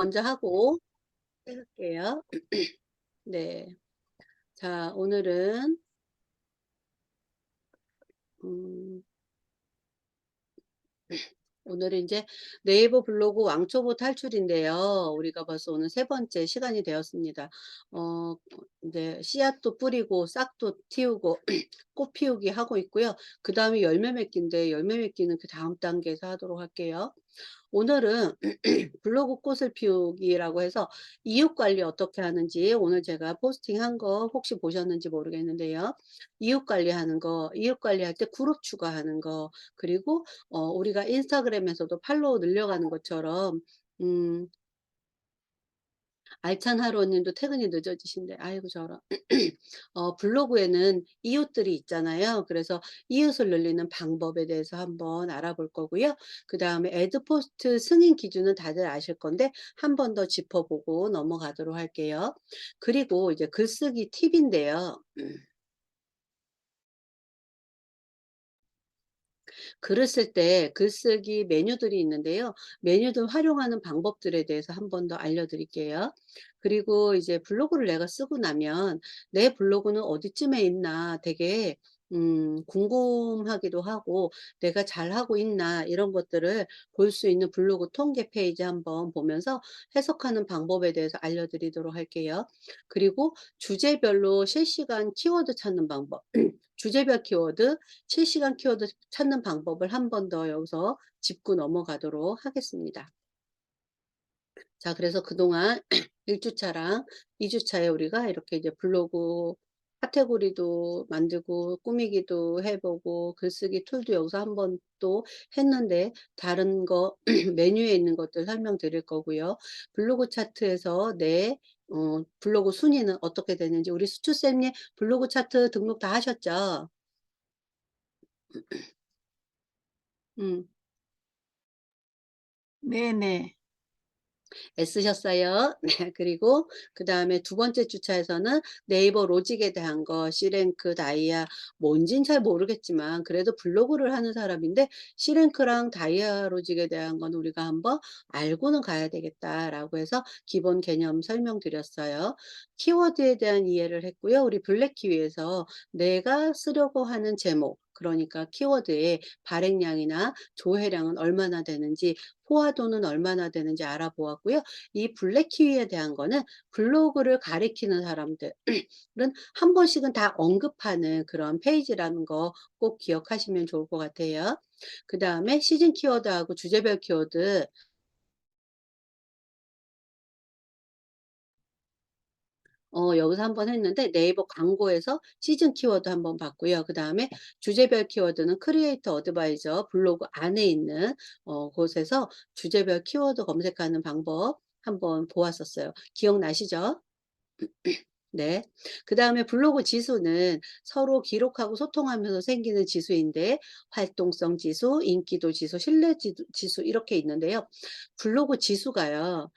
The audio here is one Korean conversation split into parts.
먼저 하고 시작할게요. 네. 자, 음 오늘은 인제 네이버 블로그 왕초보 탈출인데요. 우리가 벌써 오늘 세 번째 시간이 되었습니다. 인제 씨앗도 뿌리고 싹도 틔우고 꽃 피우기 하고 있고요. 그다음에 열매 맺기인데 열매 맺기는 그다음 단계에서 하도록 할게요. 오늘은 블로그 꽃을 피우기라고 해서 이웃 관리 어떻게 하는지 오늘 제가 포스팅한 거 혹시 보셨는지 모르겠는데요. 이웃 관리하는 거, 이웃 관리할 때 그룹 추가하는 거, 그리고 우리가 인스타그램에서도 팔로우 늘려가는 것처럼 음 알찬 하루 님도 퇴근이 늦어지신데 아이고 저런. 블로그에는 이웃들이 있잖아요. 그래서 이웃을 늘리는 방법에 대해서 한번 알아볼 거고요. 그다음에 애드 포스트 승인 기준은 다들 아실 건데 한 번 더 짚어보고 넘어가도록 할게요. 그리고 이제 글쓰기 팁인데요. 글을 쓸 때 글쓰기 메뉴들이 있는데요. 메뉴들 활용하는 방법들에 대해서 한 번 더 알려드릴게요. 그리고 이제 블로그를 내가 쓰고 나면 '내 블로그는 어디쯤에 있나.' 되게 궁금하기도 하고 '내가 잘하고 있나.' 이런 것들을 볼 수 있는 블로그 통계 페이지 한번 보면서 해석하는 방법에 대해서 알려드리도록 할게요. 그리고 주제별로 실시간 키워드 찾는 방법, 주제별 키워드, 실시간 키워드 찾는 방법을 한 번 더 여기서 짚고 넘어가도록 하겠습니다. 자, 그래서 그동안 1 주차랑 2 주차에 우리가 이렇게 이제 블로그 카테고리도 만들고 꾸미기도 해 보고 글쓰기 툴도 여기서 한번 또 했는데 다른 거 메뉴에 있는 것들 설명드릴 거고요. 블로그 차트에서 내 블로그 순위는 어떻게 되는지 우리 수추쌤님 블로그 차트 등록 다 하셨죠? 음. 네네. 애쓰셨어요. 네. 그리고 그다음에 두 번째 주차에서는 네이버 로직에 대한 거 C랭크, 다이아 뭔진 잘 모르겠지만 그래도 블로그를 하는 사람인데 'C랭크랑 다이아 로직에 대한 건 우리가 한번 알고는 가야 되겠다.'라고 해서 기본 개념 설명드렸어요. 키워드에 대한 이해를 했고요. 우리 블랙 키위에서 내가 쓰려고 하는 제목, 그러니까 키워드의 발행량이나 조회량은 얼마나 되는지, 포화도는 얼마나 되는지 알아보았고요. 이 블랙 키위에 대한 거는 블로그를 가리키는 사람들은 한 번씩은 다 언급하는 그런 페이지라는 거 꼭 기억하시면 좋을 것 같아요. 그다음에 시즌 키워드하고 주제별 키워드 여기서 한번 했는데 네이버 광고에서 시즌 키워드 한번 봤고요. 그다음에 주제별 키워드는 크리에이터 어드바이저 블로그 안에 있는 곳에서 주제별 키워드 검색하는 방법 한번 보았었어요. 기억나시죠? 네. 그다음에 블로그 지수는 서로 기록하고 소통하면서 생기는 지수인데 활동성 지수, 인기도 지수, 신뢰 지수 이렇게 있는데요. 블로그 지수가요.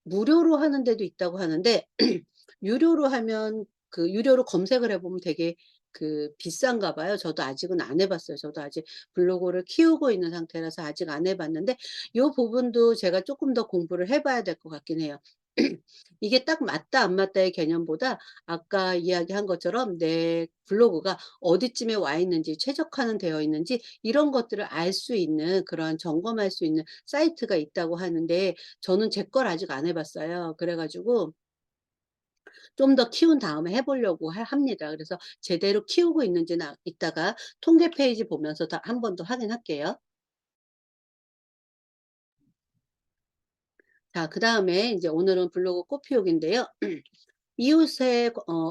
무료로 하는 데도 있다고 하는데 유료로 하면 유료로 검색을 해 보면 되게 비싼가 봐요. 저도 아직은 안 해 봤어요. 저도 아직 블로그를 키우고 있는 상태라서 아직 안 해 봤는데 요 부분도 제가 쪼끔 더 공부를 해 봐야 될 것 같긴 해요. 이게 딱 맞다 안 맞다의 개념보다 아까 이야기한 것처럼 내 블로그가 어디쯤에 와 있는지 최적화는 되어 있는지 이런 것들을 알 수 있는 그런 점검할 수 있는 사이트가 있다고 하는데 저는 제 걸 아직 안 해 봤어요. 그래 가지고 좀 더 키운 다음에 해 보려고 합니다. 그래서 제대로 키우고 있는지는 이따가 통계 페이지 보면서 다 한 번 더 확인할게요. 자, 그다음에 이제 오늘은 블로그 꽃 피우기인데요.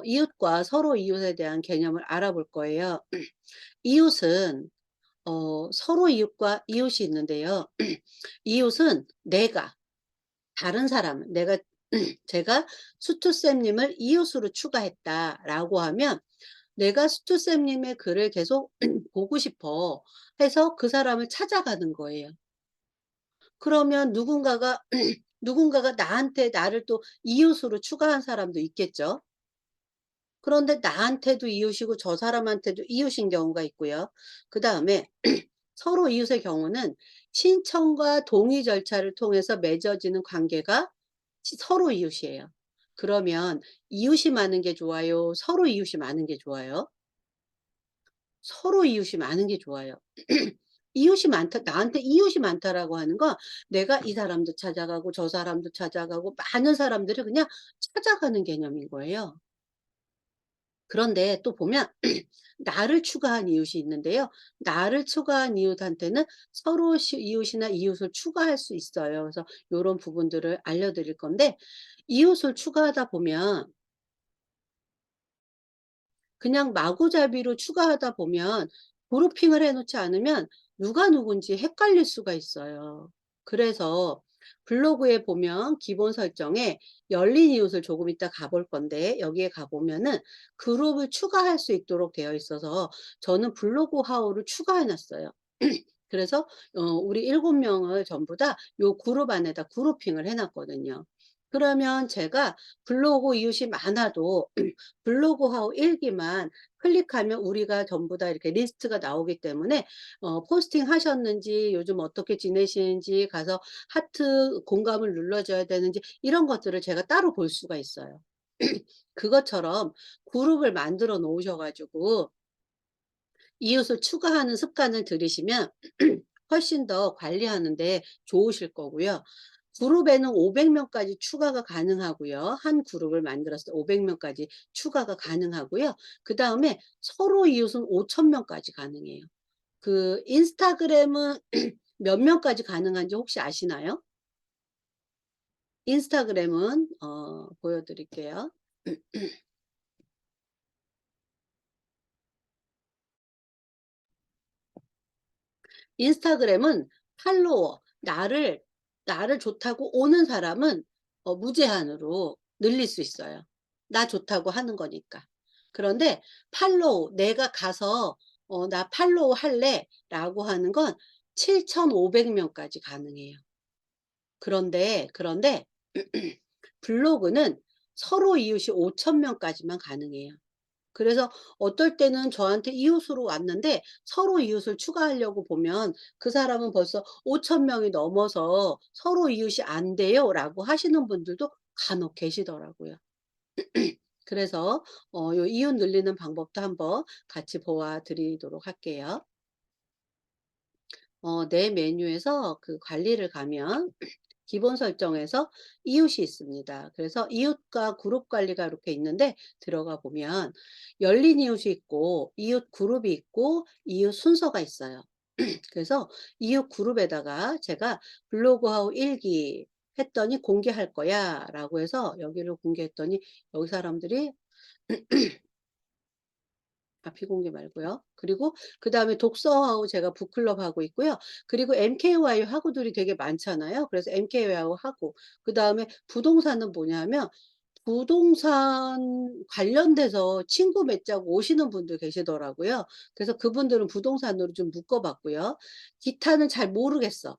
이웃과 서로 이웃에 대한 개념을 알아볼 거예요. 이웃은 서로 이웃과 이웃이 있는데요. 이웃은 다른 사람, 제가 수투쌤님을 이웃으로 추가했다라고 하면 내가 수투쌤님의 글을 계속 보고 싶어 해서 그 사람을 찾아가는 거예요. 그러면 누군가가 나를 또 이웃으로 추가한 사람도 있겠죠. 그런데 나한테도 이웃이고 저 사람한테도 이웃인 경우가 있고요. 그다음에 서로 이웃의 경우는 신청과 동의 절차를 통해서 맺어지는 관계가 서로 이웃이에요. 그러면 이웃이 많은 게 좋아요? 서로 이웃이 많은 게 좋아요? 서로 이웃이 많은 게 좋아요. 이웃이 많다, 나한테 이웃이 많다라고 하는 건 내가 이 사람도 찾아가고 저 사람도 찾아가고 많은 사람들을 그냥 찾아가는 개념인 거예요. 그런데 또 보면 나를 추가한 이웃이 있는데요. 나를 추가한 이웃한테는 서로 이웃이나 이웃을 추가할 수 있어요. 그래서 요런 부분들을 알려드릴 건데, 이웃을 추가하다 보면 그냥 마구잡이로 추가하다 보면 그룹핑을 해 놓지 않으면 누가 누군지 헷갈릴 수가 있어요. 그래서 블로그에 보면 기본 설정에 열린 이웃을 조금 이따 가볼 건데, 여기에 가 보면은 그룹을 추가할 수 있도록 되어 있어서 저는 블로그 하우를 추가해 놨어요. 그래서 우리 7 명을 전부 다 요 그룹 안에다 그룹핑을 해 놨거든요. 그러면 제가 블로그 이웃이 많아도 블로그 하우 1 기만 클릭하면 우리가 전부 다 이렇게 리스트가 나오기 때문에 포스팅 하셨는지, 요즘 어떻게 지내시는지, 가서 하트 공감을 눌러 줘야 되는지, 이런 것들을 제가 따로 볼 수가 있어요. 그것처럼 그룹을 만들어 놓으셔 가지고 이웃을 추가하는 습관을 들이시면 훨씬 더 관리하는 데 좋으실 거고요. 그룹에는 500 명까지 추가가 가능하고요. 한 그룹을 만들었을 때 500 명까지 추가가 가능하고요. 그다음에 서로 이웃은 5,000 명까지 가능해요. 그 인스타그램은 몇 명까지 가능한지 혹시 아시나요? 인스타그램은 보여 드릴게요. 인스타그램은 팔로워, 나를 좋다고 오는 사람은 무제한으로 늘릴 수 있어요. 나 좋다고 하는 거니까. 그런데 팔로우, 내가 가서 "나 팔로우 할래."라고 하는 건 7,500 명까지 가능해요. 그런데 블로그는 서로 이웃이 5,000 명까지만 가능해요. 그래서 어떨 때는 저한테 이웃으로 왔는데 서로 이웃을 추가하려고 보면 그 사람은 벌써 5천 명이 넘어서 "서로 이웃이 안 돼요."라고 하시는 분들도 간혹 계시더라고요. 그래서 요 이웃 늘리는 방법도 한번 같이 보아 드리도록 할게요. 내 메뉴에서 그 관리를 가면 기본 설정에서 이웃이 있습니다. 그래서 이웃과 그룹 관리가 이렇게 있는데, 들어가 보면 열린 이웃이 있고 이웃 그룹이 있고 이웃 순서가 있어요. 그래서 이웃 그룹에다가 제가 블로그 하우 1기 했더니 "공개할 거야."라고 해서 여기를 공개했더니 여기 사람들이 비공개 말고요. 그리고 그다음에 독서하고 제가 북클럽 하고 있고요. 그리고 MKY 하고들이 되게 많잖아요. 그래서 MKY 하고, 그다음에 부동산은 뭐냐면 부동산 관련돼서 친구 맺자고 오시는 분들 계시더라고요. 그래서 그분들은 부동산으로 좀 묶어 봤고요. 기타는 잘 모르겠어.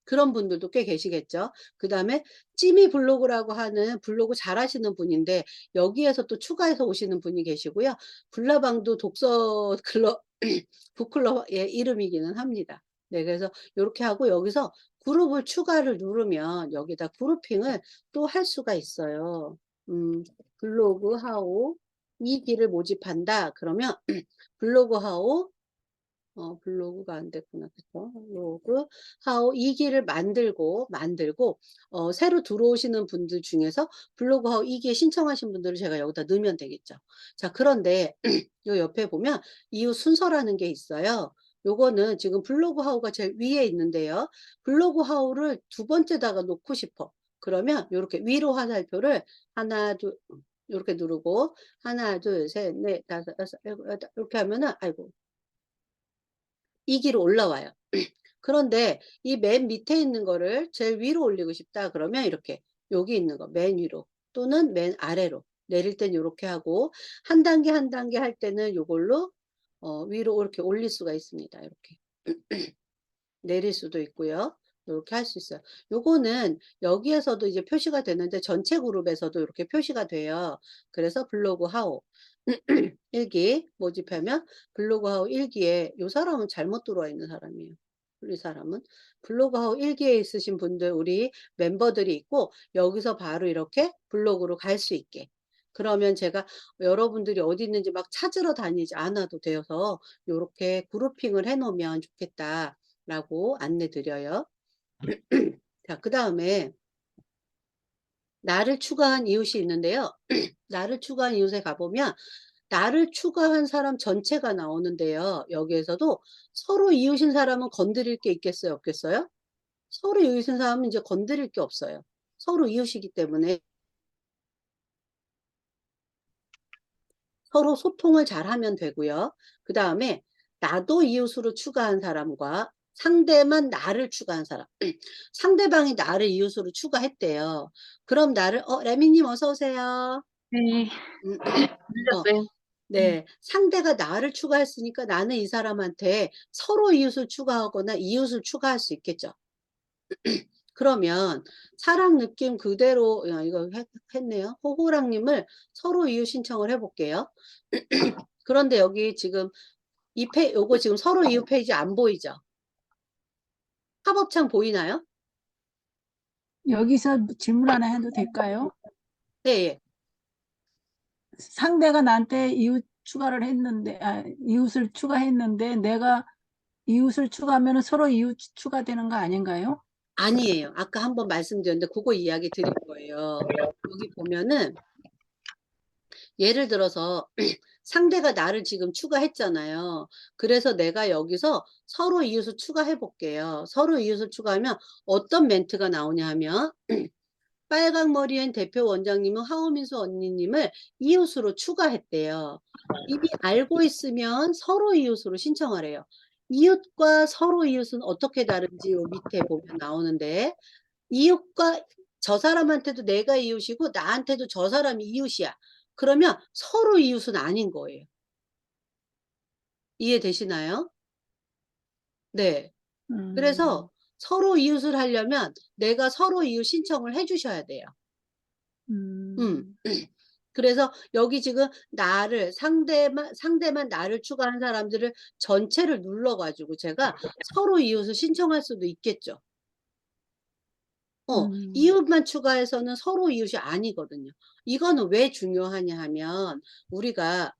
그런 분들도 꽤 계시겠죠. 그다음에 찌미 블로그라고 하는 블로그 잘하시는 분인데 여기에서 또 추가해서 오시는 분이 계시고요. 불나방도 독서 클럽 북클럽의 이름이기는 합니다. 네, 그래서 요렇게 하고 여기서 그룹을 추가를 누르면 여기다 그룹핑을 또 할 수가 있어요. 블로그 하우 2 기를 모집한다 그러면 블로그 하우 블로그가 안 됐구나. 그쵸? 블로그 하우 2 기를 만들고 새로 들어오시는 분들 중에서 블로그 하우 2 기에 신청하신 분들을 제가 여기다 넣으면 되겠죠. 자, 그런데 요 옆에 보면 이웃 순서라는 게 있어요. 요거는 지금 블로그 하우가 제일 위에 있는데요. 블로그 하우를 두 번째다가 놓고 싶어. 그러면 요렇게 위로 화살표를 하나, 둘, 요렇게 누르고 하나, 둘, 셋, 넷, 다섯, 여섯, 일곱, 여덟 이렇게 하면은, 아이고, 이 길로 올라와요. 그런데 이 맨 밑에 있는 거를 제일 위로 올리고 싶다 그러면 이렇게 여기 있는 거 맨 위로 또는 맨 아래로 내릴 땐 요렇게 하고, 한 단계 한 단계 할 때는 요걸로 위로 이렇게 올릴 수가 있습니다. 이렇게 내릴 수도 있고요. 요렇게 할 수 있어요. 요거는 여기에서도 이제 표시가 되는데 전체 그룹에서도 이렇게 표시가 돼요. 그래서 블로그 하우. 일기 모집하면 블로그하고 일기에 요 사람은 잘못 들어와 있는 사람이에요. 이 사람은 블로그하고 일기에 있으신 분들 우리 멤버들이 있고 여기서 바로 이렇게 블로그로 갈 수 있게. 그러면 제가 여러분들이 어디 있는지 막 찾으러 다니지 않아도 되어서 요렇게 그루핑을 해 놓으면 좋겠다라고 안내 드려요. 자, 그다음에 나를 추가한 이웃이 있는데요. 나를 추가한 이웃에 가보면 나를 추가한 사람 전체가 나오는데요. 여기에서도 서로 이웃인 사람은 건드릴 게 있겠어요? 없겠어요? 서로 이웃인 사람은 이제 건드릴 게 없어요. 서로 이웃이기 때문에 서로 소통을 잘하면 되고요. 그 다음에 나도 이웃으로 추가한 사람과 상대만 나를 추가한 사람. 상대방이 나를 이웃으로 추가했대요. 그럼 나를 레미님 어서 오세요. 네. 음, 어, 늦었어요. 음. 네. 상대가 나를 추가했으니까 나는 이 사람한테 서로 이웃을 추가하거나 이웃을 추가할 수 있겠죠. 그러면 사랑 느낌 그대로 이거 했네요. 호호랑 님을 서로 이웃 신청을 해 볼게요. 그런데 여기 지금 요거 지금 서로 이웃 페이지 안 보이죠? 팝업창 보이나요? 여기서 질문 하나 해도 될까요? 네, 예. 상대가 나한테 이웃 추가를 했는데, 이웃을 추가했는데, 내가 이웃을 추가하면 서로 이웃 추가되는 거 아닌가요? 아니에요. 아까 한번 말씀드렸는데 그거 이야기 드릴 거예요. 여기 보면은 예를 들어서 상대가 나를 지금 추가했잖아요. 그래서 내가 여기서 서로 이웃을 추가해 볼게요. 서로 이웃을 추가하면 어떤 멘트가 나오냐 하면 빨강머리엔 대표 원장님은 하우민수 언니님을 이웃으로 추가했대요. 이미 알고 있으면 서로 이웃으로 신청하래요. 이웃과 서로 이웃은 어떻게 다른지 요 밑에 보면 나오는데 이웃과 저 사람한테도 내가 이웃이고 나한테도 저 사람이 이웃이야. 그러면 서로 이웃은 아닌 거예요. 이해되시나요? 네. 음, 그래서 서로 이웃을 하려면 내가 서로 이웃 신청을 해 주셔야 돼요. 음. 음, 그래서 여기 지금 나를 상대만 나를 추가한 사람들을 전체를 눌러 가지고 제가 서로 이웃을 신청할 수도 있겠죠. 음, 이웃만 추가해서는 서로 이웃이 아니거든요. 이거는 왜 중요하냐 하면 우리가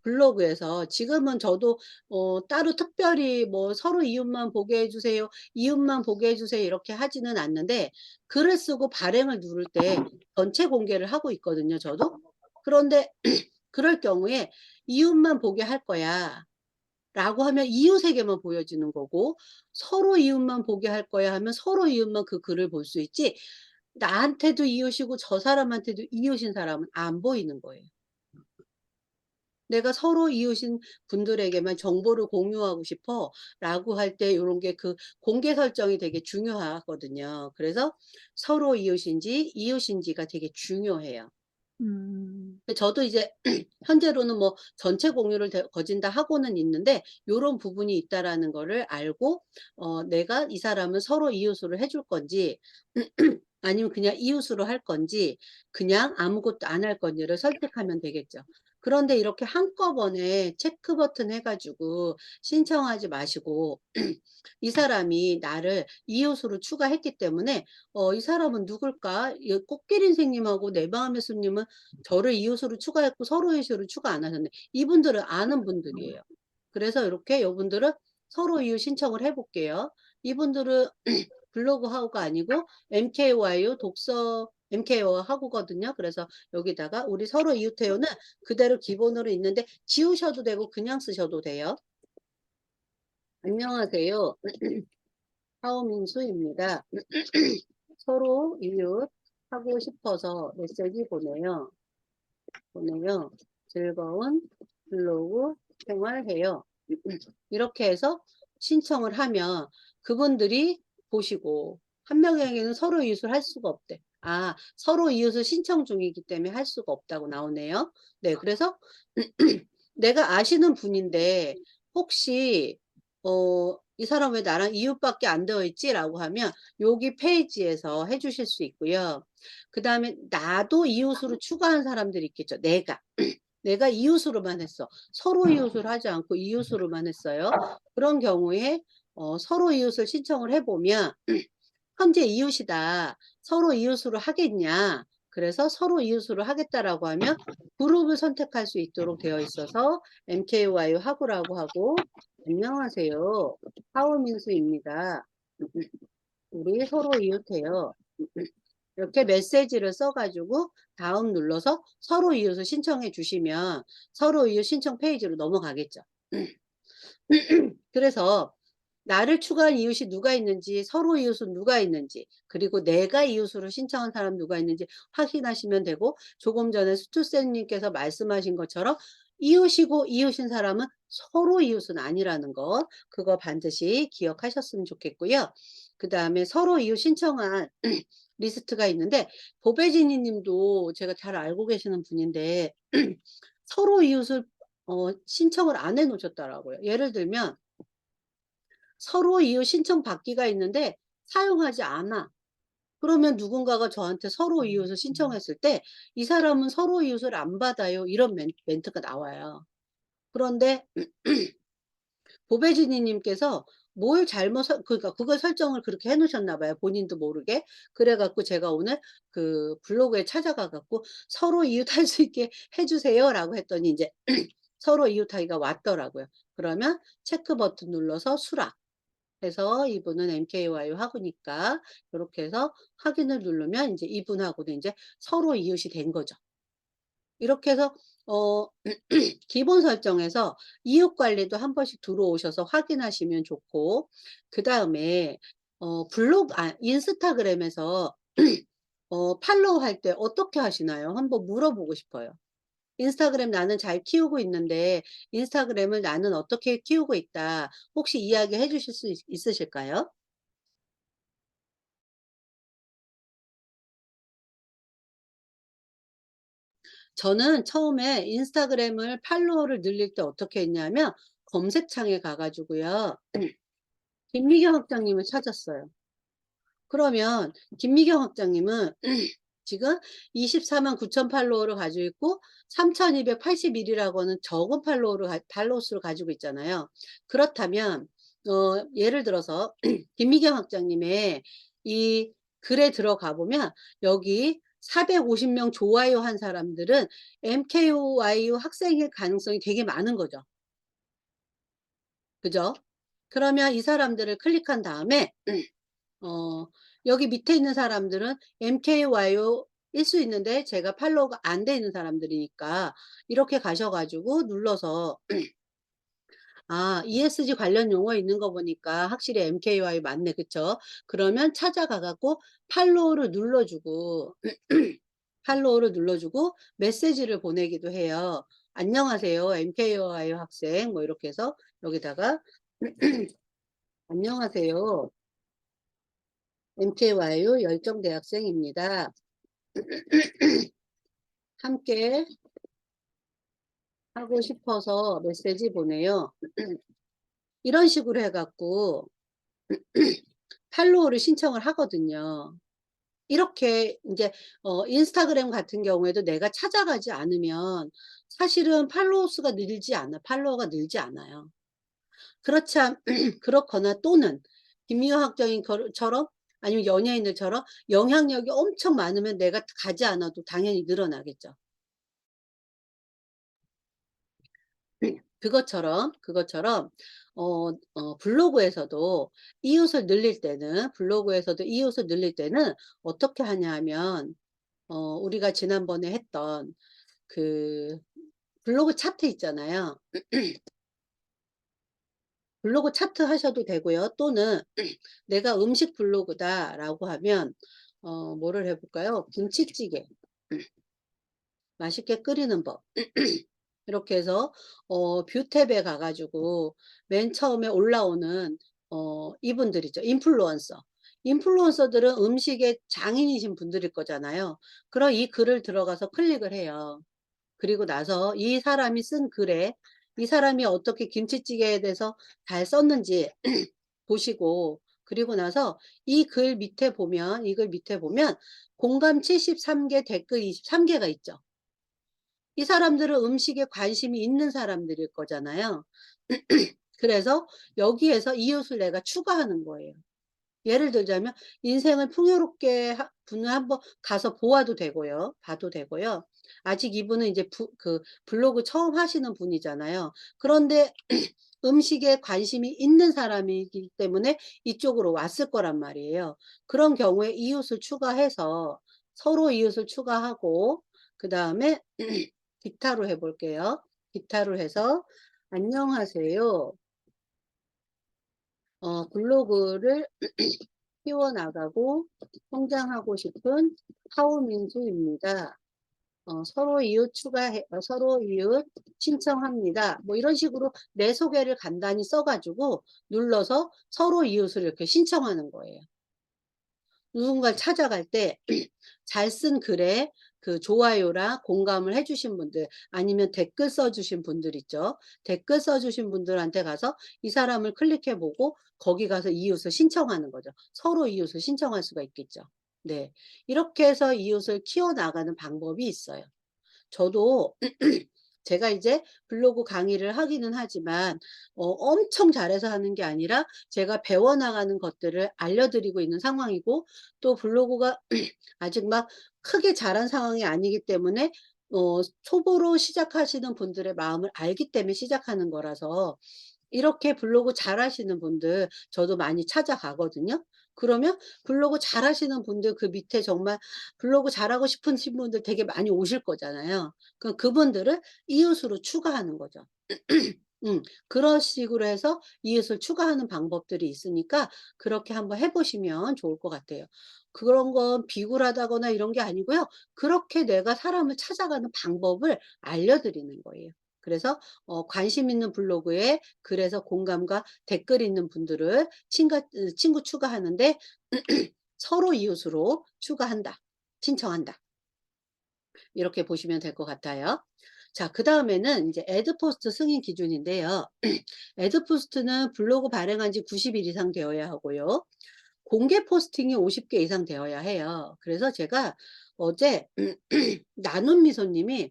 블로그에서 지금은 저도 따로 특별히 뭐 서로 이웃만 보게 해 주세요. 이웃만 보게 해 주세요. 이렇게 하지는 않는데 글을 쓰고 발행을 누를 때 전체 공개를 하고 있거든요, 저도. 그런데 그럴 경우에 "이웃만 보게 할 거야." 라고 하면 이웃에게만 보여지는 거고 "서로 이웃만 보게 할 거야." 하면 서로 이웃만 그 글을 볼 수 있지 나한테도 이웃이고 저 사람한테도 이웃인 사람은 안 보이는 거예요. 내가 서로 이웃인 분들에게만 정보를 공유하고 싶어 라고 할 때 요런 게 그 공개 설정이 되게 중요하거든요. 그래서 서로 이웃인지 이웃인지가 되게 중요해요. 음, 저도 이제 현재로는 뭐 전체 공유를 거진다 하고는 있는데 요런 부분이 있다라는 거를 알고 내가 이 사람은 서로 이웃으로 해줄 건지 아니면 그냥 이웃으로 할 건지 그냥 아무것도 안 할 건지를 선택하면 되겠죠. 그런데 이렇게 한꺼번에 체크 버튼 해 가지고 신청하지 마시고 이 사람이 나를 이웃으로 추가했기 때문에 '이 사람은 누굴까?' 이 꽃길 선생님하고 내 마음의 숲님은 저를 이웃으로 추가했고 서로 이웃으로 추가 안 하셨네. 이분들은 아는 분들이에요. 그래서 이렇게 요분들은 서로 이웃 신청을 해 볼게요. 이분들은 블로그하고가 아니고 MKYO 독서 MKO 하고거든요. 그래서 여기다가 우리 서로 이웃해요는 그대로 기본으로 있는데 지우셔도 되고 그냥 쓰셔도 돼요. 안녕하세요. 하우민수입니다. 서로 이웃하고 싶어서 메시지 보내요. 즐거운 블로그 생활해요. 이렇게 해서 신청을 하면 그분들이 보시고 한 명에게는 서로 이웃을 할 수가 없대. 서로 이웃을 신청 중이기 때문에 할 수가 없다고 나오네요. 네, 그래서 내가 아시는 분인데 혹시 이 사람 왜 나랑 이웃밖에 안 되어 있지라고 하면 여기 페이지에서 해 주실 수 있고요. 그다음에 나도 이웃으로 추가한 사람들이 있겠죠, 내가. 내가 이웃으로만 했어. 서로 이웃을 하지 않고 이웃으로만 했어요. 그런 경우에 서로 이웃을 신청을 해 보면 현재 이웃이다. 서로 이웃으로 하겠냐? 그래서 서로 이웃으로 하겠다라고 하면 그룹을 선택할 수 있도록 되어 있어서 MKYU 하고라고 하고 안녕하세요. 하우민수입니다. 우리 서로 이웃해요. 이렇게 메시지를 써가지고 다음 눌러서 서로 이웃을 신청해 주시면 서로 이웃 신청 페이지로 넘어가겠죠. 그래서 나를 추가한 이웃이 누가 있는지, 서로 이웃은 누가 있는지, 그리고 내가 이웃으로 신청한 사람 누가 있는지 확인하시면 되고, 조금 전에 스투쌤님께서 말씀하신 것처럼 이웃이고 이웃인 사람은 서로 이웃은 아니라는 거, 그거 반드시 기억하셨으면 좋겠고요. 그 다음에 서로 이웃 신청한 리스트가 있는데, 보배진이 님도 제가 잘 알고 계시는 분인데, 서로 이웃을 신청을 안 해 놓으셨더라고요. 예를 들면, 서로 이웃 신청 받기가 있는데 사용하지 않아. 그러면 누군가가 저한테 서로 이웃을 신청했을 때 이 사람은 서로 이웃을 안 받아요. 이런 멘트가 나와요. 그런데 보배진이 님께서 뭘 잘못 그러니까 그걸 설정을 그렇게 해 놓으셨나 봐요. 본인도 모르게. 그래 갖고 제가 오늘 그 블로그에 찾아가 갖고 "서로 이웃할 수 있게 해 주세요."라고 했더니 이제 서로 이웃하기가 왔더라고요. 그러면 체크 버튼 눌러서 수락 해서 이분은 MKYU 하고니까 요렇게 해서 확인을 누르면 인제 이분하고는 인제 서로 이웃이 된 거죠. 이렇게 해서 어 기본 설정에서 이웃 관리도 한 번씩 들어오셔서 확인하시면 좋고, 그다음에 인스타그램에서 팔로우 할 때 어떻게 하시나요? 한번 물어보고 싶어요. 인스타그램 나는 잘 키우고 있는데 인스타그램을 나는 어떻게 키우고 있다. 혹시 이야기해 주실 수 있으실까요? 저는 처음에 인스타그램을 팔로워를 늘릴 때 어떻게 했냐면 검색창에 가 가지고요. 김미경 학장님을 찾았어요. 그러면 김미경 학장님은 지금 24만 9천 팔로워를 가지고 있고 3,281 이라고 하는 적은 팔로워 수를 가지고 있잖아요. 그렇다면 예를 들어서 김미경 학장님의 이 글에 들어가 보면 여기 450명 좋아요 한 사람들은 MKYU 학생일 가능성이 되게 많은 거죠. 그죠? 그러면 이 사람들을 클릭한 다음에 어 여기 밑에 있는 사람들은 MKYO 일 수 있는데 제가 팔로우가 안 돼 있는 사람들이니까 이렇게 가셔 가지고 눌러서 아 ESG 관련 용어 있는 거 보니까 확실히 MKY 맞네. 그쵸? 그러면 찾아가 갖고 팔로우를 눌러 주고 팔로우를 눌러 주고 메시지를 보내기도 해요. "안녕하세요. MKY 학생." 뭐 이렇게 해서 여기다가 "안녕하세요. MKYU 열정 대학생입니다. 함께 하고 싶어서 메시지 보내요." 이런 식으로 해 갖고 팔로우를 신청을 하거든요. 이렇게 인제 인스타그램 같은 경우에도 내가 찾아가지 않으면 사실은 팔로워가 늘지 않아요. 그렇지 않 그렇거나 또는 김미화 학장인 처럼 아니면 연예인들처럼 영향력이 엄청 많으면 내가 가지 않아도 당연히 늘어나겠죠. 그것처럼 블로그에서도 이웃을 늘릴 때는 어떻게 하냐 하면 우리가 지난번에 했던 그 블로그 차트 있잖아요. 블로그 차트 하셔도 되고요. 또는 내가 음식 블로그다라고 하면 뭐를 해 볼까요? 김치찌개 맛있게 끓이는 법. 이렇게 해서 뷰 탭에 가 가지고 맨 처음에 올라오는 이분들이죠. 인플루언서들은 음식의 장인이신 분들일 거잖아요. 그럼 이 글을 들어가서 클릭을 해요. 그리고 나서 이 사람이 쓴 글에 이 사람이 어떻게 김치찌개에 대해서 잘 썼는지 보시고, 그리고 나서 이 글 밑에 보면 공감 73개 댓글 23개가 있죠. 이 사람들은 음식에 관심이 있는 사람들일 거잖아요. 그래서 여기에서 이웃을 내가 추가하는 거예요. 예를 들자면 인생을 풍요롭게 분을 한번 가서 보아도 되고요. 봐도 되고요. 아직 이분은 이제 블로그 처음 하시는 분이잖아요. 그런데 음식에 관심이 있는 사람이기 때문에 이쪽으로 왔을 거란 말이에요. 그런 경우에 이웃을 추가해서 서로 이웃을 추가하고 그다음에 기타로 해 볼게요. 기타로 해서 "안녕하세요. 블로그를 키워나가고 성장하고 싶은 하우민주입니다. 서로 이웃 서로 이웃 신청합니다." 뭐 이런 식으로 내 소개를 간단히 써 가지고 눌러서 서로 이웃을 이렇게 신청하는 거예요. 누군가를 찾아갈 때 잘 쓴 글에 그 좋아요랑 공감을 해 주신 분들 아니면 댓글 써 주신 분들 있죠. 댓글 써 주신 분들한테 가서 이 사람을 클릭해 보고 거기 가서 이웃을 신청하는 거죠. 서로 이웃을 신청할 수가 있겠죠. 네. 이렇게 해서 이웃을 키워나가는 방법이 있어요. 저도 제가 이제 블로그 강의를 하기는 하지만 엄청 잘해서 하는 게 아니라 제가 배워나가는 것들을 알려드리고 있는 상황이고 또 블로그가 아직 막 크게 자란 상황이 아니기 때문에 초보로 시작하시는 분들의 마음을 알기 때문에 시작하는 거라서 이렇게 블로그 잘하시는 분들 저도 많이 찾아가거든요. 그러면 블로그 잘하시는 분들 그 밑에 정말 블로그 잘하고 싶으신 분들 되게 많이 오실 거잖아요. 그럼 그분들을 이웃으로 추가하는 거죠. 그런 식으로 해서 이웃을 추가하는 방법들이 있으니까 그렇게 한번 해 보시면 좋을 것 같아요. 그런 건 비굴하다거나 이런 게 아니고요. 그렇게 내가 사람을 찾아가는 방법을 알려드리는 거예요. 그래서 관심 있는 블로그에 글에서 공감과 댓글 있는 분들을 친구 추가하는데 서로 이웃으로 추가한다. 신청한다. 이렇게 보시면 될 것 같아요. 자, 그다음에는 이제 애드포스트 승인 기준인데요. 애드포스트는 블로그 발행한 지 90일 이상 되어야 하고요. 공개 포스팅이 50개 이상 되어야 해요. 그래서 제가 어제 나눔 미소님이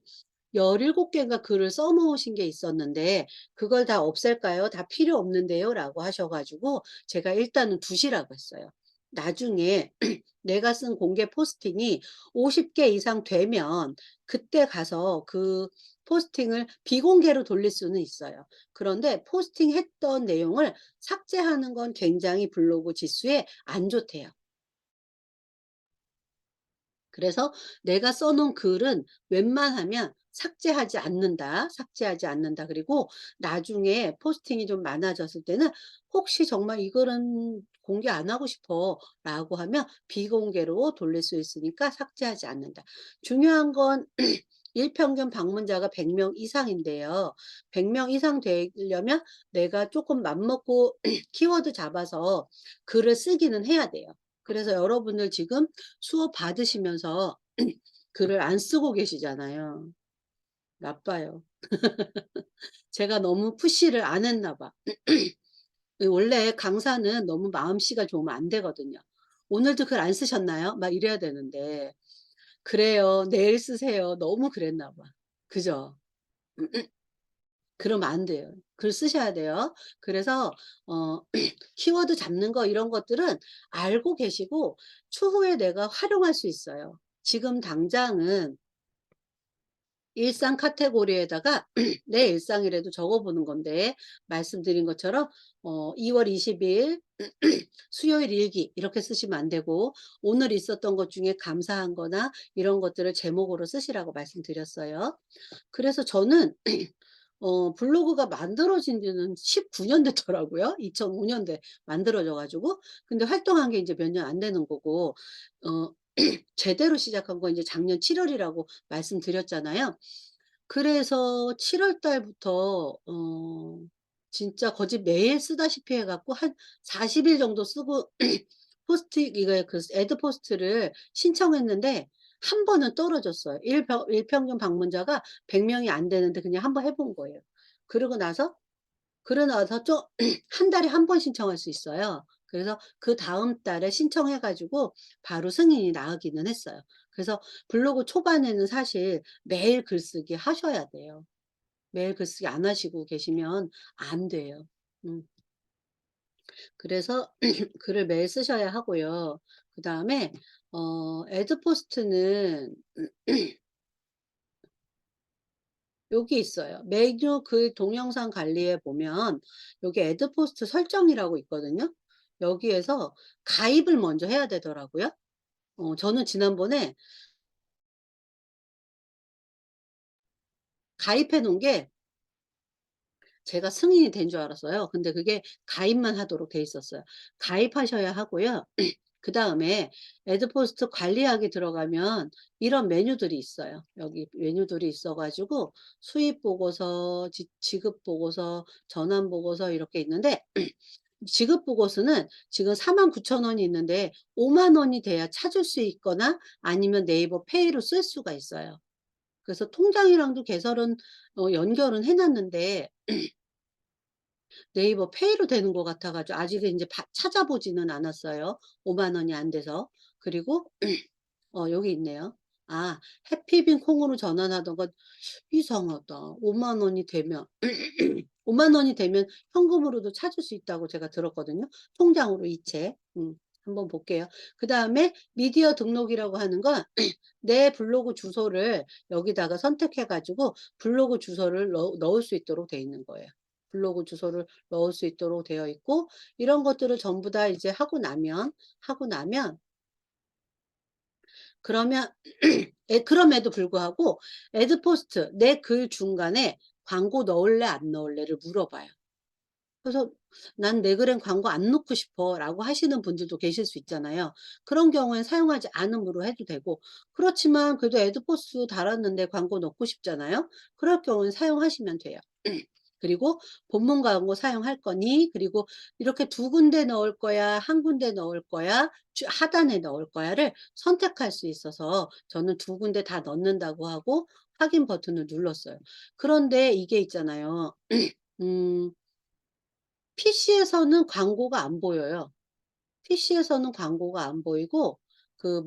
17개인가 글을 써 놓으신 게 있었는데 "그걸 다 없앨까요? 다 필요 없는데요." 라고 하셔 가지고 제가 일단은 두시라고 했어요. 나중에 내가 쓴 공개 포스팅이 50개 이상 되면 그때 가서 그 포스팅을 비공개로 돌릴 수는 있어요. 그런데 포스팅했던 내용을 삭제하는 건 굉장히 블로그 지수에 안 좋대요. 그래서 내가 써 놓은 글은 웬만하면 삭제하지 않는다. 삭제하지 않는다. 그리고 나중에 포스팅이 좀 많아졌을 때는 "혹시 정말 이 글은 공개 안 하고 싶어."라고 하면 비공개로 돌릴 수 있으니까 삭제하지 않는다. 중요한 건 일평균 방문자가 100명 이상인데요. 100명 이상 되려면 내가 조금 맘먹고 키워드 잡아서 글을 쓰기는 해야 돼요. 그래서 여러분들 지금 수업 받으시면서 글을 안 쓰고 계시잖아요. 나빠요. 제가 너무 푸시를 안 했나 봐. 원래 강사는 너무 마음씨가 좋으면 안 되거든요. "오늘도 글 안 쓰셨나요?" 막 이래야 되는데 "그래요. 내일 쓰세요." 너무 그랬나 봐. 그죠? 그러면 안 돼요. 글 쓰셔야 돼요. 그래서 어 키워드 잡는 거 이런 것들은 알고 계시고 추후에 내가 활용할 수 있어요. 지금 당장은 일상 카테고리에다가 내 일상이라도 적어 보는 건데 말씀드린 것처럼 2월 20일 수요일 일기 이렇게 쓰시면 안 되고 오늘 있었던 것 중에 감사한 거나 이런 것들을 제목으로 쓰시라고 말씀드렸어요. 그래서 저는 블로그가 만들어진 지는 19년 됐더라고요. 2005 년도에 만들어져 가지고. 근데 활동한 게 인제 몇 년 안 되는 거고 어 제대로 시작한 건 이제 작년 7 월이라고 말씀드렸잖아요. 그래서 7월 달부터 진짜 거의 매일 쓰다시피 해 갖고 한 40일 정도 쓰고 포스트 이거 그 애드 포스트를 신청했는데 한 번은 떨어졌어요. 일평균 방문자가 100 명이 안 되는데 그냥 한번 해본 거예요. 그러고 나서 좀 한 달에 한 번 신청할 수 있어요. 그래서 그다음 달에 신청해 가지고 바로 승인이 나기는 했어요. 그래서 블로그 초반에는 사실 매일 글쓰기 하셔야 돼요. 매일 글쓰기 안 하시고 계시면 안 돼요. 음. 그래서 글을 매일 쓰셔야 하고요. 그다음에 애드포스트는 여기 있어요. 메뉴 글 동영상 관리에 보면 여기 애드포스트 설정이라고 있거든요. 여기에서 가입을 먼저 해야 되더라고요. 저는 지난번에 가입해 놓은 게 제가 승인이 된 줄 알았어요. 근데 그게 가입만 하도록 돼 있었어요. 가입하셔야 하고요. 그다음에 애드포스트 관리하기 들어가면 이런 메뉴들이 있어요. 여기 메뉴들이 있어 가지고 수입 보고서, 지급 보고서, 전환 보고서 이렇게 있는데 지급 보고서는 지금 49,000 원이 있는데 50,000 원이 돼야 찾을 수 있거나 아니면 네이버 페이로 쓸 수가 있어요. 그래서 통장이랑도 개설은 연결은 해 놨는데 네이버 페이로 되는 것 같아 가지고 아직은 인제 찾아보지는 않았어요. 50,000 원이 안 돼서. 그리고 여기 있네요. 아, 해피빈 콩으로 전환하던 건 이상하다. 50,000 원이 되면 50,000 원이 되면 현금으로도 찾을 수 있다고 제가 들었거든요. 통장으로 이체. 한번 볼게요. 그다음에 미디어 등록이라고 하는 건 내 블로그 주소를 여기다가 선택해 가지고 블로그 주소를 넣을 수 있도록 되어 있는 거예요. 블로그 주소를 넣을 수 있도록 되어 있고 이런 것들을 전부 다 이제 하고 나면 그러면 그럼에도 불구하고 애드포스트 내 글 중간에 광고 넣을래 안 넣을래를 물어봐요. 그래서 "난 내 글엔 광고 안 넣고 싶어."라고 하시는 분들도 계실 수 있잖아요. 그런 경우엔 사용하지 않음으로 해도 되고 그렇지만 그래도 애드포스 달았는데 광고 넣고 싶잖아요. 그럴 경우엔 사용하시면 돼요. 그리고 본문 광고 사용할 거니 그리고 이렇게 두 군데 넣을 거야, 한 군데 넣을 거야, 하단에 넣을 거야를 선택할 수 있어서 저는 두 군데 다 넣는다고 하고 확인 버튼을 눌렀어요. 그런데 이게 있잖아요. 음 PC에서는 광고가 안 보여요. PC에서는 광고가 안 보이고 그